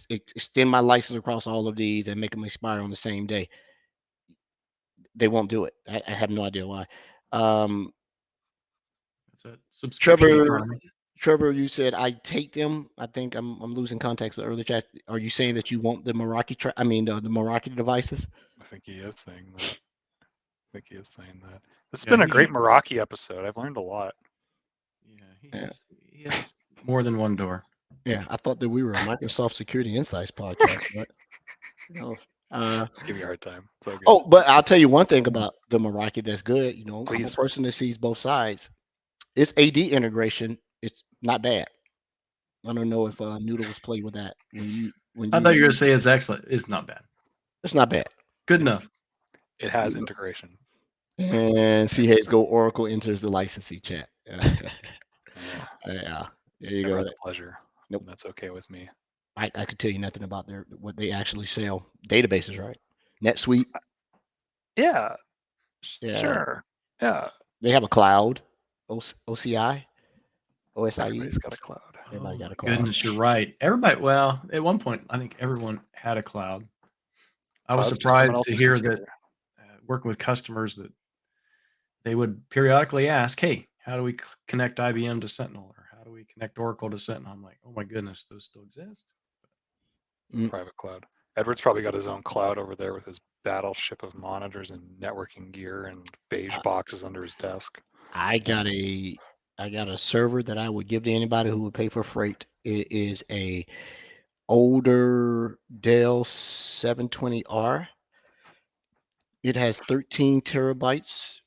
extend my license across all of these and make them expire on the same day. They won't do it. I have no idea why. It's a subscription Trevor, economy. Trevor, you said I take them. I think I'm losing context with earlier chat. Are you saying that you want the Meraki? The Meraki devices? I think he is saying that. This has Yeah, been a he- great Meraki episode. I've learned a lot. Yeah, he has more than one door. Yeah, I thought that we were a Microsoft Security Insights podcast, but Just give you a hard time. It's all good. oh, but I'll tell you one thing about the Meraki that's good. I'm Please. a person that sees both sides. Its AD integration, it's not bad. I don't know if Noodles played with that when I thought you were going to say it's excellent. It's not bad. it's not bad. Good enough. It has integration. And see Hayes go Oracle enters the licensee chat. Yeah, there you Never go. had the pleasure. Nope. That's okay with me. I could tell you nothing about what they actually sell. Databases, right? NetSuite. Yeah. Yeah. Sure. Yeah. They have a cloud. OCI. OSIE. Everybody's got a cloud. Everybody Oh got my a cloud. goodness, you're right. Everybody, well, at one point, I think everyone had a cloud. I was Cloud's just someone surprised to else's hear computer. that working with customers that they would periodically ask, hey, how do we connect IBM to Sentinel? Or how do we connect Oracle to Sentinel? I'm like, oh my goodness, those still exist? Private cloud. Edward's probably got his own cloud over there with his battleship of monitors and networking gear and beige boxes under his desk. I got a server that I would give to anybody who would pay for freight. It is a older Dell 720R. It has 13 terabytes,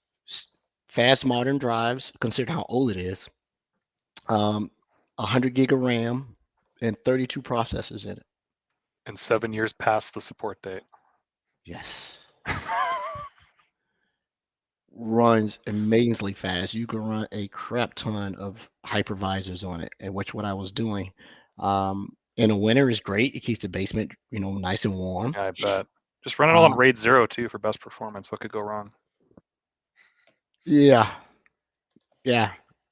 fast modern drives, considering how old it is. 100 gig of RAM and 32 processors in it. And 7 years past the support date. Yes. Runs amazingly fast. You can run a crap ton of hypervisors on it, and which what I was doing. In the winter is great. It keeps the basement, nice and warm. I bet. Just run it all on RAID 0 too for best performance. What could go wrong? Yeah.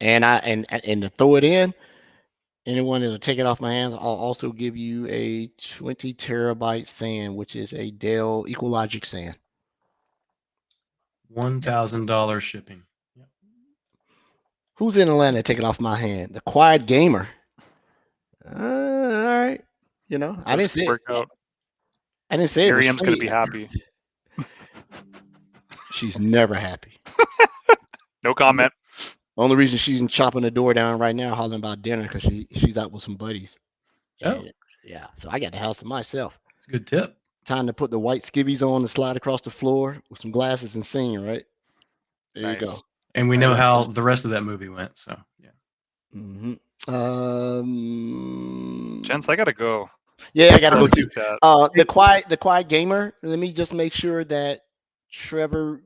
And to throw it in, anyone that'll take it off my hands, I'll also give you a 20 terabyte SAN, which is a Dell EqualLogic SAN. $1,000 shipping. Yep. Who's in Atlanta? Take it off my hand. The Quiet Gamer. All right. I didn't say it. I didn't say it. Miriam's going to be happy. She's never happy. No comment. Only reason she's chopping the door down right now, hollering about dinner, because she's out with some buddies. Oh. Yeah. So I got the house to myself. It's a good tip. Time to put the white skivvies on and slide across the floor with some glasses and sing, right? There you go. And we know how the rest of that movie went. So yeah. Mm-hmm. Gents, I gotta go. Yeah, I gotta go too. That. The quiet gamer. Let me just make sure that Trevor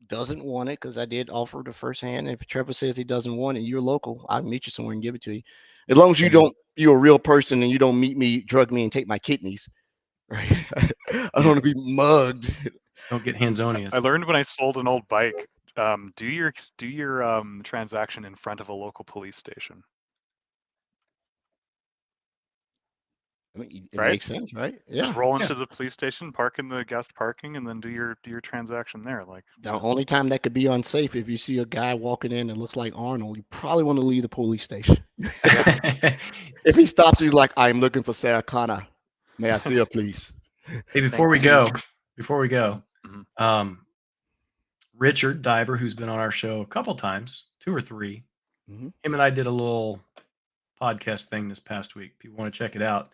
doesn't want it, because I did offer the first hand. If Trevor says he doesn't want it, you're local. I'll meet you somewhere and give it to you. As long as you're a real person and you don't meet me, drug me, and take my kidneys. Right? I don't want to be mugged. Don't get hands-on. I learned when I sold an old bike. Do your transaction in front of a local police station. I mean, it Right? makes sense, right? Yeah. Just roll into the police station, park in the guest parking, and then do your transaction there. Like The only time that could be unsafe, if you see a guy walking in that looks like Arnold, you probably want to leave the police station. If he stops you, like, I'm looking for Sarah Connor. May I see her, please? Hey, before we Thanks, go, Mhm. Richard Diver, who's been on our show a couple times, 2 or 3, Mhm. him and I did a little podcast thing this past week. If you want to check it out,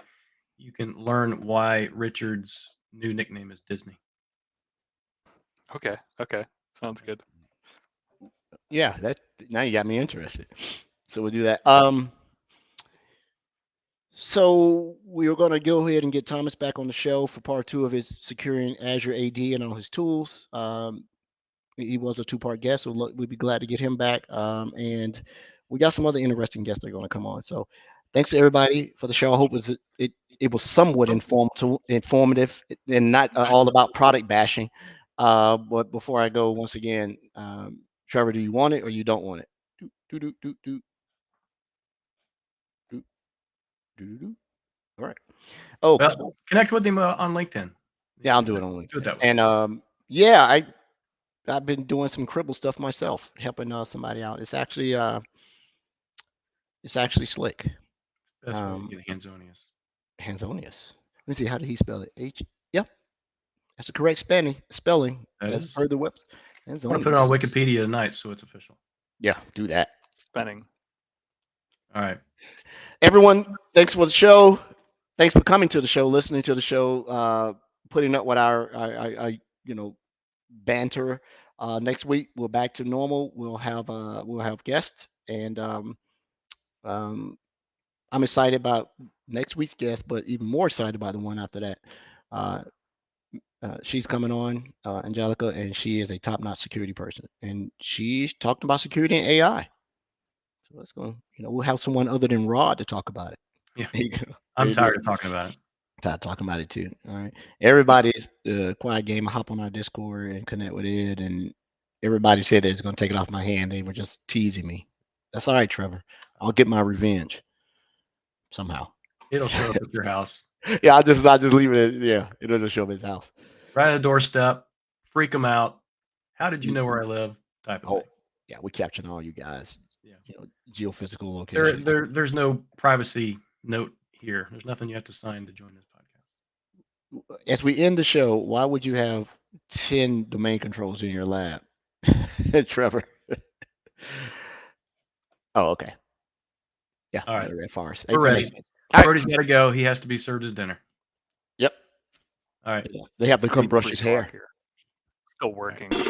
you can learn why Richard's new nickname is Disney. Okay. Sounds good. Yeah, now you got me interested. So we'll do that. So we are going to go ahead and get Thomas back on the show for part 2 of his securing Azure AD and all his tools. He was a 2-part guest, so we'd be glad to get him back. And we got some other interesting guests that are going to come on. So thanks to everybody for the show. I hope it was somewhat informative and not all about product bashing. But before I go, once again, Trevor, do you want it or you don't want it? Do. All right. Oh, Well, connect with him on LinkedIn. yeah, I'll do it on LinkedIn. Do it that way. And yeah, I've been doing some Cribble stuff myself, helping somebody out. It's actually slick. Best way to get Hanzonius. Hanzonius. Let me see. How did he spell it? Yep. That's the correct spelling. That's per the website. I'm gonna put it on Wikipedia tonight, so it's official. Yeah, do that. Spinning. All right. Everyone, thanks for the show. Thanks for coming to the show, listening to the show, putting up with our banter. Next week we're back to normal. We'll have guests, and I'm excited about next week's guest, but even more excited about the one after that. She's coming on, Angelica, and she is a top-notch security person, and she's talking about security and AI. So let's go. We'll have someone other than Rod to talk about it. Yeah, I'm tired of talking about it. Tired of talking about it too. All right, everybody's quiet game. Hop on our Discord and connect with it, and everybody said that it's going to take it off my hand. They were just teasing me. That's all right, Trevor. I'll get my revenge somehow. It'll show up at your house. Yeah, I'll just leave it. It'll just show up at his house. Right at the doorstep. Freak them out. How did you know where I live? Type of thing. Yeah, we capturing all you guys. Yeah. Geophysical location. There's no privacy note here. There's nothing you have to sign to join this podcast. As we end the show, why would you have 10 domain controls in your lab, Trevor? Oh, okay. Yeah. All right. Red Forest. We're ready. Brody's got to go. He has to be served his dinner. Yep. All right. Yeah. They have to come brush his hair. Still working. Right.